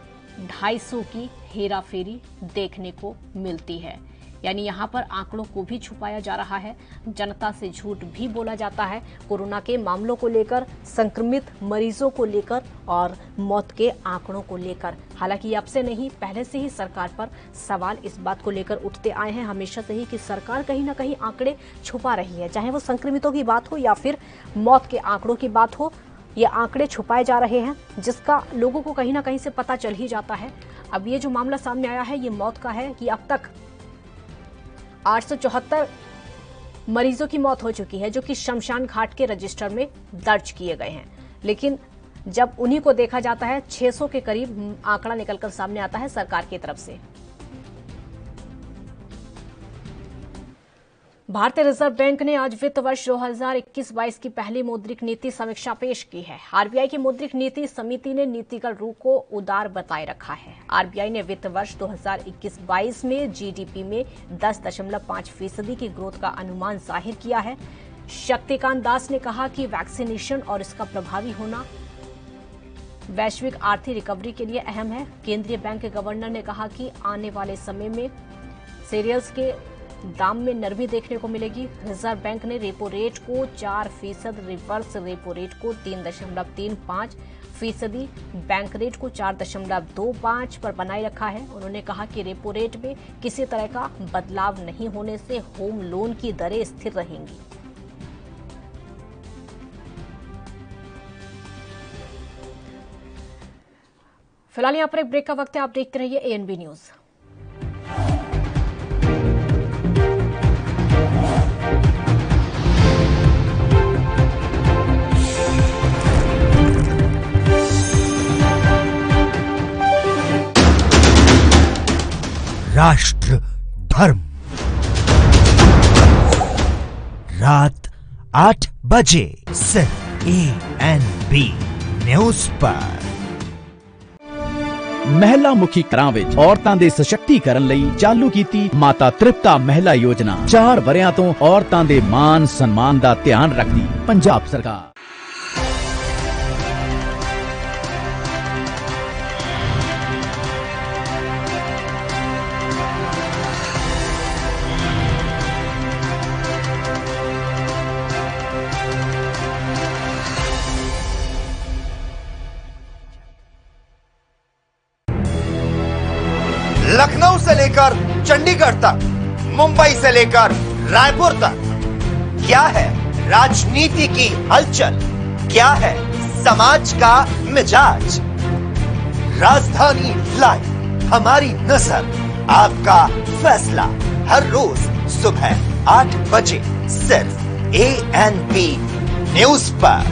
250 की हेराफेरी देखने को मिलती है। यानी यहाँ पर आंकड़ों को भी छुपाया जा रहा है, जनता से झूठ भी बोला जाता है कोरोना के मामलों को लेकर, संक्रमित मरीजों को लेकर और मौत के आंकड़ों को लेकर। हालांकि अब से नहीं, पहले से ही सरकार पर सवाल इस बात को लेकर उठते आए हैं हमेशा से ही कि सरकार कहीं ना कहीं आंकड़े छुपा रही है, चाहे वो संक्रमितों की बात हो या फिर मौत के आंकड़ों की बात हो। ये आंकड़े छुपाए जा रहे हैं जिसका लोगों को कहीं ना कहीं से पता चल ही जाता है। अब ये जो मामला सामने आया है ये मौत का है कि अब तक 874 मरीजों की मौत हो चुकी है जो कि शमशान घाट के रजिस्टर में दर्ज किए गए हैं। लेकिन जब उन्हीं को देखा जाता है 600 के करीब आंकड़ा निकलकर सामने आता है सरकार की तरफ से। भारतीय रिजर्व बैंक ने आज वित्त वर्ष 2021-22 की पहली मौद्रिक नीति समीक्षा पेश की है। आरबीआई की मौद्रिक नीति समिति ने नीतिगत रूप को उदार बताए रखा है। आरबीआई ने वित्त वर्ष 2021-22 में जीडीपी में 10.5% की ग्रोथ का अनुमान जाहिर किया है। शक्तिकांत दास ने कहा कि वैक्सीनेशन और इसका प्रभावी होना वैश्विक आर्थिक रिकवरी के लिए अहम है। केंद्रीय बैंक के गवर्नर ने कहा कि आने वाले समय में सीरियल्स के दाम में नरमी देखने को मिलेगी। रिजर्व बैंक ने रेपो रेट को 4%, रिवर्स रेपो रेट को 3.35%, बैंक रेट को 4.25 पर बनाए रखा है। उन्होंने कहा कि रेपो रेट में किसी तरह का बदलाव नहीं होने से होम लोन की दरें स्थिर रहेंगी। फिलहाल यहाँ पर एक ब्रेक का वक्त है, आप देखते रहिए एएनबी न्यूज। राष्ट्र धर्म रात 8 बजे सिर्फ एएनबी न्यूज़ पर। ਮਹਿਲਾ ਮੁਖੀ ਘਰਾਂ ਵਿੱਚ ਔਰਤਾਂ ਦੇ ਸਸ਼ਕਤੀਕਰਨ ਲਈ ਚਾਲੂ ਕੀਤੀ ਮਾਤਾ ਤ੍ਰਿਪਤਾ ਮਹਿਲਾ ਯੋਜਨਾ 4 ਵਰਿਆਂ ਤੋਂ ਔਰਤਾਂ ਦੇ ਮਾਨ ਸਨਮਾਨ ਦਾ ਧਿਆਨ ਰੱਖਦੀ ਪੰਜਾਬ ਸਰਕਾਰ। लखनऊ से लेकर चंडीगढ़ तक, मुंबई से लेकर रायपुर तक, क्या है राजनीति की हलचल, क्या है समाज का मिजाज। राजधानी लाइव, हमारी नजर, आपका फैसला, हर रोज सुबह 8 बजे सिर्फ एएनबी न्यूज पर।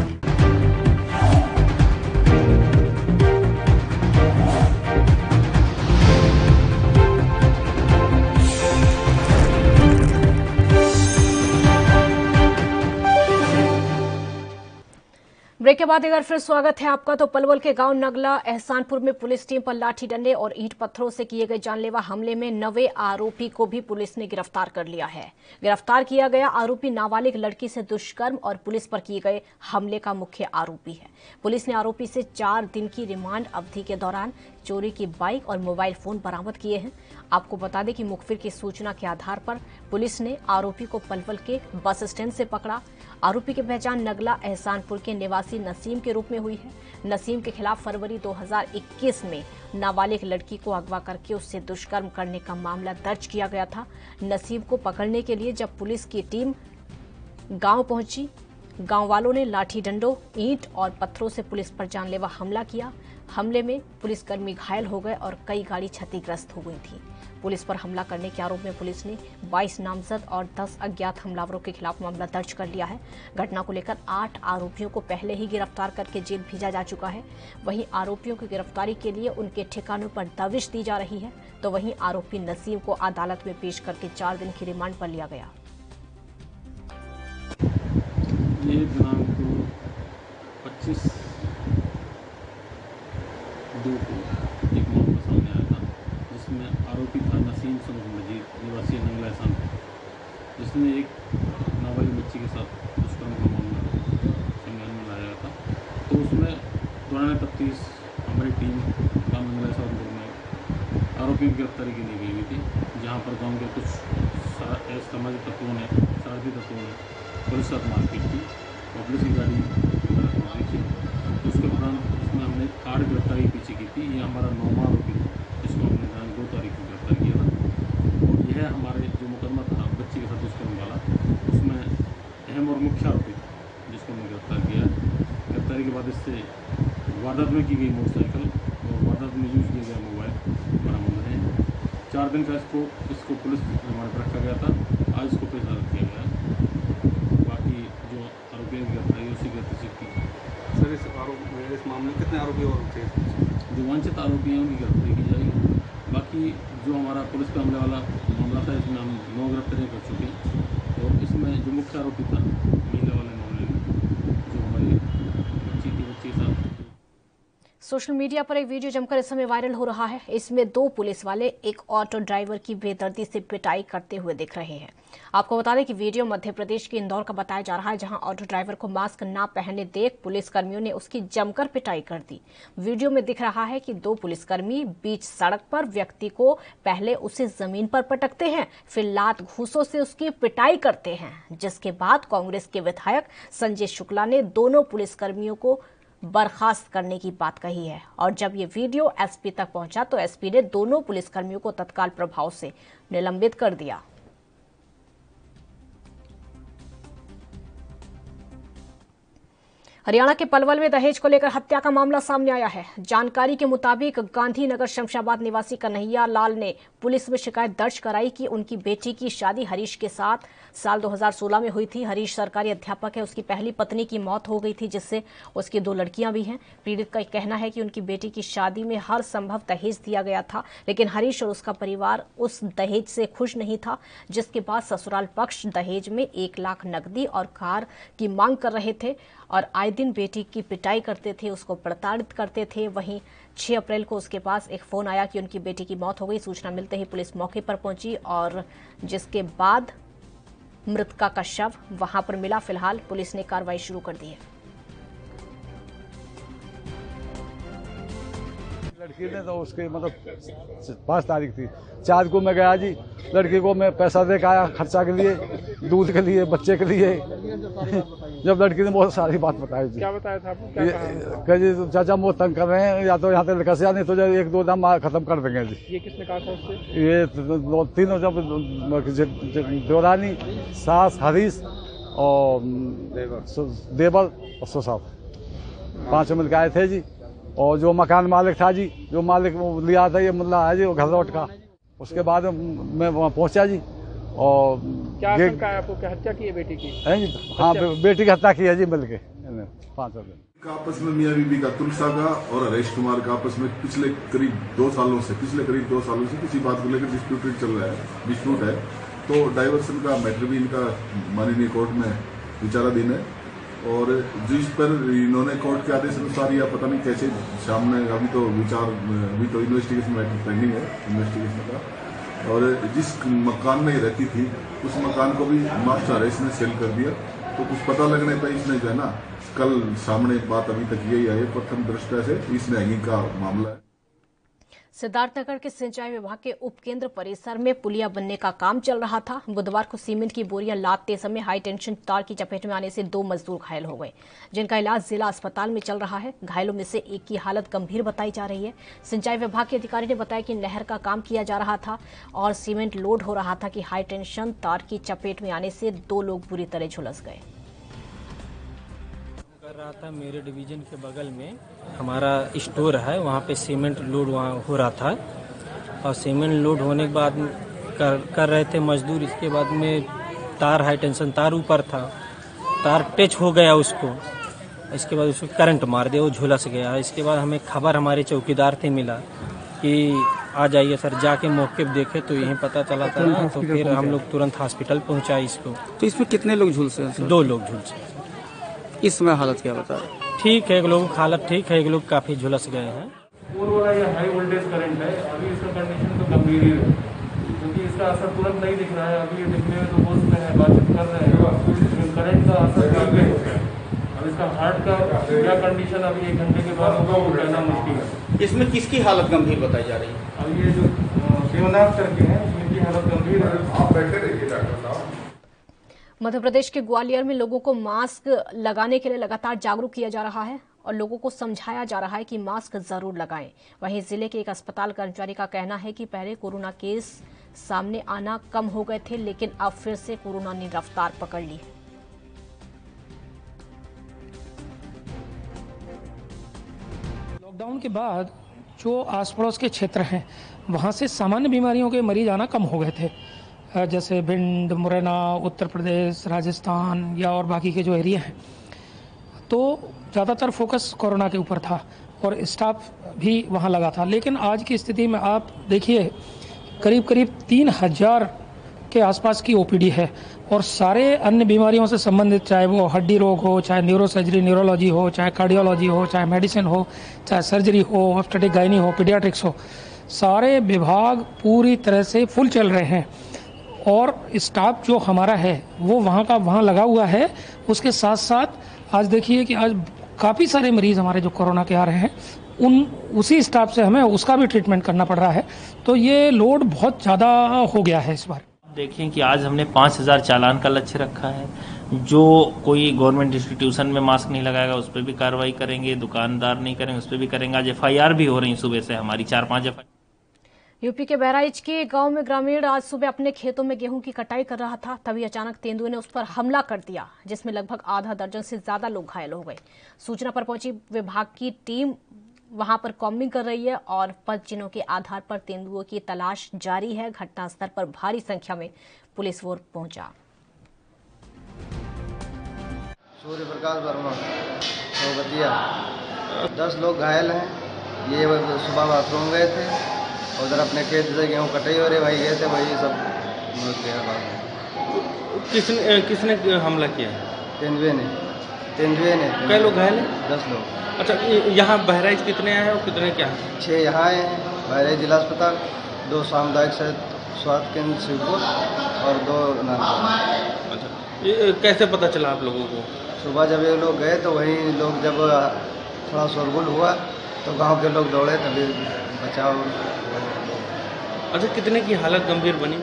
ब्रेक के बाद एक बार फिर स्वागत है आपका। तो पलवल के गांव नगला एहसानपुर में पुलिस टीम पर लाठी डंडे और ईंट पत्थरों से किए गए जानलेवा हमले में 9वें आरोपी को भी पुलिस ने गिरफ्तार कर लिया है। गिरफ्तार किया गया आरोपी नाबालिग लड़की से दुष्कर्म और पुलिस पर किए गए हमले का मुख्य आरोपी है। पुलिस ने आरोपी से 4 दिन की रिमांड अवधि के दौरान चोरी की बाइक और मोबाइल फोन बरामद किए हैं। आपको बता दें कि मुखबिर की सूचना के आधार पर पुलिस ने आरोपी को पलवल के बस स्टैंड से पकड़ा। आरोपी की पहचान नगला एहसानपुर के निवासी नसीम के रूप में हुई है। नसीम के खिलाफ फरवरी 2021 में नाबालिग लड़की को अगवा करके उससे दुष्कर्म करने का मामला दर्ज किया गया था। नसीम को पकड़ने के लिए जब पुलिस की टीम गांव पहुंची, गांव वालों ने लाठी डंडों, ईंट और पत्थरों से पुलिस पर जानलेवा हमला किया। हमले में पुलिसकर्मी घायल हो गए और कई गाड़ी क्षतिग्रस्त हो गई थी। पुलिस पर हमला करने के आरोप में पुलिस ने 22 नामजद और 10 अज्ञात हमलावरों के खिलाफ मामला दर्ज कर लिया है। घटना को लेकर 8 आरोपियों को पहले ही गिरफ्तार करके जेल भेजा जा चुका है। वहीं आरोपियों की गिरफ्तारी के लिए उनके ठिकानों पर दबिश दी जा रही है। तो वहीं आरोपी नसीम को अदालत में पेश करके 4 दिन की रिमांड पर लिया गया। ये दिनांक 25/2 को एक मामला सामने आया था जिसमें आरोपी था नसीम सनत मजीद निवासी नंगला एहसानपुर, जिसने एक नाबालिग बच्ची के साथ दुष्कर्म का मामला संज्ञान में लाया था। तो उसमें दौरान तफ्तीश हमारी टीम नंगला एहसानपुर में आरोपी की गिरफ्तारी की गई हुई थी, जहाँ पर गाँव के कुछ सामाजिक तत्वों ने, सारथी तत्वों ने पुलिस के साथ मारपीट की और पुलिस की गाड़ी की थी। उसके उपरांत उसमें हमने 8 गिरफ्तारी पीछे की थी। ये हमारा 9वां आरोपी था, जिसको हमने 2 तारीख को गिरफ्तार किया था। और यह हमारे जो मुकदमा था बच्चे के साथ दुष्कर्म वाला, उसमें अहम और मुख्य आरोपी था, जिसको हमने गिरफ्तार किया है। गिरफ्तारी के बाद इससे वारदात में की गई मोटरसाइकिल और वारदात में यूज़ किया गया मोबाइल बरामद है। 4 दिन का इसको पुलिस रिमांड पर रखा गया था। आज इसको पेश किया गया है। बाकी जो आरोपियों की गिरफ्तारी उसी की तस्दीक की। सर इस मामले में कितने आरोपी और थे? जो वांछित आरोपी हैं उनकी गिरफ्तारी की जाएगी। बाकी जो हमारा पुलिस पे हमले वाला मामला था, इसमें हम 9 गिरफ्तारियाँ कर चुके हैं। और इसमें जो मुख्य आरोपी था महिला वाले मामले में, जो हमारी बच्चे के साथ। सोशल मीडिया पर एक वीडियो जमकर इस समय वायरल हो रहा है। इसमें 2 पुलिस वाले एक ऑटो ड्राइवर की बेदर्दी से पिटाई करते हुए दिख रहे हैं। आपको बता दें कि वीडियो मध्य प्रदेश के इंदौर का बताया जा रहा है, जहां ऑटो ड्राइवर को मास्क ना पहने देख पुलिसकर्मियों ने उसकी जमकर पिटाई कर दी। वीडियो में दिख रहा है कि 2 पुलिसकर्मी बीच सड़क पर व्यक्ति को पहले उसे जमीन पर पटकते हैं, फिर लात घूंसों से उसकी पिटाई करते हैं, जिसके बाद कांग्रेस के विधायक संजय शुक्ला ने दोनों पुलिसकर्मियों को बर्खास्त करने की बात कही है। और जब ये वीडियो एसपी तक पहुंचा तो एसपी ने दोनों पुलिसकर्मियों को तत्काल प्रभाव से निलंबित कर दिया। हरियाणा के पलवल में दहेज को लेकर हत्या का मामला सामने आया है। जानकारी के मुताबिक गांधीनगर शमशाबाद निवासी कन्हैया लाल ने पुलिस में शिकायत दर्ज कराई कि उनकी बेटी की शादी हरीश के साथ साल 2016 में हुई थी। हरीश सरकारी अध्यापक है। उसकी पहली पत्नी की मौत हो गई थी, जिससे उसकी 2 लड़कियां भी हैं। पीड़ित का कहना है कि उनकी बेटी की शादी में हर संभव दहेज दिया गया था, लेकिन हरीश और उसका परिवार उस दहेज से खुश नहीं था, जिसके बाद ससुराल पक्ष दहेज में 1 लाख नकदी और कार की मांग कर रहे थे और आए दिन बेटी की पिटाई करते थे, उसको प्रताड़ित करते थे। वहीं 6 अप्रैल को उसके पास एक फोन आया कि उनकी बेटी की मौत हो गई। सूचना मिलते ही पुलिस मौके पर पहुंची और जिसके बाद मृतका का शव वहां पर मिला। फिलहाल पुलिस ने कार्रवाई शुरू कर दी है। लड़की ने तो उसके मतलब 5 तारीख थी, 4 को मैं गया जी। लड़की को मैं पैसा दे के आया खर्चा के लिए, दूध के लिए, बच्चे के लिए। जब लड़की ने बहुत सारी बात बताई जी। क्या बताया था आपको? क्या कहा? जी तो चाचा मुझे तंग कर रहे हैं, या तो यहाँ से कसिया, नहीं तो 1-2 दाम खत्म कर देंगे जी। ये किसने कहा था उससे? ये 3 जब देवरानी, सास, हरीश और देवर और सुसाब 5 मिल के आए थे जी। और जो मकान मालिक था जी, जो मालिक लिया था, ये मुल्ला है जी, वो घर लौट का। उसके बाद मैं वहाँ पहुँचा जी। और क्या शंका है आपको, क्या हत्या की है बेटी की? है जी, हाँ बेटी की हत्या की है जी, मिल के 5 दिन। आपस में मियां बीबी का तुलसा का और हरेश कुमार का आपस में पिछले करीब 2 सालों से किसी बात को लेकर डिस्प्यूट चल रहा है, डिस्प्यूट है। तो डाइवर्सन का मैटर भी इनका माननीय कोर्ट में विचाराधीन है। और जिस पर इन्होंने कोर्ट के आदेश अनुसार या पता नहीं कैसे सामने, अभी तो इन्वेस्टिगेशन मैटर पेंडिंग है इन्वेस्टिगेशन का। और जिस मकान में रहती थी उस मकान को भी मास्टर हरेश ने सेल कर दिया। तो कुछ पता लगने पर इसने जो है ना, कल सामने बात अभी तक यही आई, प्रथम दृष्टया से इसने हैंगिंग का मामला है। सिद्धार्थनगर के सिंचाई विभाग के उपकेंद्र परिसर में पुलिया बनने का काम चल रहा था। बुधवार को सीमेंट की बोरियां लादते समय हाई टेंशन तार की चपेट में आने से 2 मजदूर घायल हो गए, जिनका इलाज जिला अस्पताल में चल रहा है। घायलों में से एक की हालत गंभीर बताई जा रही है। सिंचाई विभाग के अधिकारी ने बताया कि नहर का काम किया जा रहा था और सीमेंट लोड हो रहा था कि हाई टेंशन तार की चपेट में आने से 2 लोग बुरी तरह झुलस गए। कर रहा था मेरे डिवीजन के बगल में हमारा स्टोर है, वहाँ पे सीमेंट लोड वहाँ हो रहा था और सीमेंट लोड होने के बाद कर रहे थे मजदूर। इसके बाद में तार हाई टेंशन तार ऊपर था, तार टच हो गया उसको, इसके बाद उसको करंट मार दिया, वो झुलस गया। इसके बाद हमें खबर हमारे चौकीदार थे मिला कि आ जाइए सर। जाके मौके पर देखे तो यहीं पता चला था, तो फिर हम लोग तुरंत हॉस्पिटल पहुँचाए इसको। तो इसमें कितने लोग झुलसे? 2 लोग झुलसे। इस समय हालत क्या बता रहे? ठीक है, एक लोगों की हालत ठीक है, एक लोग काफी झुलस गए हैं। पूर्व वाला ये हाई वोल्टेज करंट है, अभी इसका कंडीशन तो गंभीर है, क्योंकि इसका असर तुरंत नहीं दिख रहा है। अभी ये दिखने में तो होश में है, बातचीत कर रहे हैं, करंट का असर काफी है। अब इसका हार्ट का क्या कंडीशन अभी 1 घंटे के बाद होगा वो कहना मुश्किल है। इसमें किसकी हालत गंभीर बताई जा रही है? अब ये जो देवनाथ करके हैं इनकी हालत गंभीर है। आप बैठे रहिए डॉक्टर साहब। मध्य प्रदेश के ग्वालियर में लोगों को मास्क लगाने के लिए लगातार जागरूक किया जा रहा है और लोगों को समझाया जा रहा है कि मास्क जरूर लगाएं। वहीं जिले के एक अस्पताल कर्मचारी का कहना है कि पहले कोरोना केस सामने आना कम हो गए थे, लेकिन अब फिर से कोरोना ने रफ्तार पकड़ ली। लॉकडाउन के बाद जो आस पड़ोस के क्षेत्र हैं वहाँ से सामान्य बीमारियों के मरीज आना कम हो गए थे, जैसे भिंड, मुरैना, उत्तर प्रदेश, राजस्थान या और बाकी के जो एरिया हैं, तो ज़्यादातर फोकस कोरोना के ऊपर था और स्टाफ भी वहाँ लगा था। लेकिन आज की स्थिति में आप देखिए करीब 3000 के आसपास की ओपीडी है और सारे अन्य बीमारियों से संबंधित, चाहे वो हड्डी रोग हो, चाहे न्यूरोसर्जरी न्यूरोलॉजी हो, चाहे कार्डियोलॉजी हो, चाहे मेडिसिन हो, चाहे सर्जरी हो, ऑब्स्टेटिक गायनी हो, पीडियाट्रिक्स हो, सारे विभाग पूरी तरह से फुल चल रहे हैं और स्टाफ जो हमारा है वो वहाँ का वहाँ लगा हुआ है। उसके साथ साथ आज देखिए कि आज काफ़ी सारे मरीज हमारे जो कोरोना के आ रहे हैं उसी स्टाफ से हमें उसका भी ट्रीटमेंट करना पड़ रहा है, तो ये लोड बहुत ज़्यादा हो गया है इस बार। देखें कि आज हमने 5000 चालान का लक्ष्य रखा है। जो कोई गवर्नमेंट इंस्टीट्यूशन में मास्क नहीं लगाएगा उस पर भी कार्रवाई करेंगे, दुकानदार नहीं करेंगे उस पर भी करेंगे। आज FIR भी हो रही सुबह से हमारी 4-5 FIR। यूपी के बहराइच के गांव में ग्रामीण आज सुबह अपने खेतों में गेहूं की कटाई कर रहा था, तभी अचानक तेंदुए ने उस पर हमला कर दिया, जिसमें लगभग आधा दर्जन से ज्यादा लोग घायल हो गए। सूचना पर पहुंची विभाग की टीम वहां पर कॉम्बिंग कर रही है और पद चिन्हों के आधार पर तेंदुओं की तलाश जारी है। घटनास्थल पर भारी संख्या में पुलिस फोर्स पहुंचा। सूर्य प्रकाश वर्मा, सोबतिया, 10 लोग घायल हैं। ये सुबह बाथरूम गए थे, उधर अपने खेत से गेहूँ कटाई हो रहे भाई गए थे, वही सब मर गया। किसने हमला किया? तेंदुए ने। कई लोग घायल हैं? 10 लोग। अच्छा, यहाँ बहराइच कितने आए हैं और कितने क्या? 6 यहाँ आए हैं बहराइच जिला अस्पताल, 2 सामुदायिक स्वास्थ्य केंद्र शिवपुर और 2 नानपुर। अच्छा, ये कैसे पता चला आप लोगों को? सुबह जब ये लोग गए तो वही लोग जब थोड़ा शोरगुल हुआ तो गांव के लोग दौड़े, तभी बचाव। अच्छा, कितने की हालत गंभीर बनी?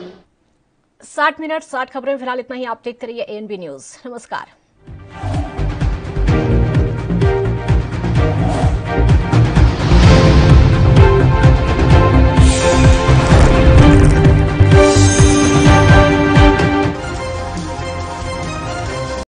60 मिनट 60 खबरें फिलहाल इतना ही। आप देखते रहिए ANB न्यूज। नमस्कार।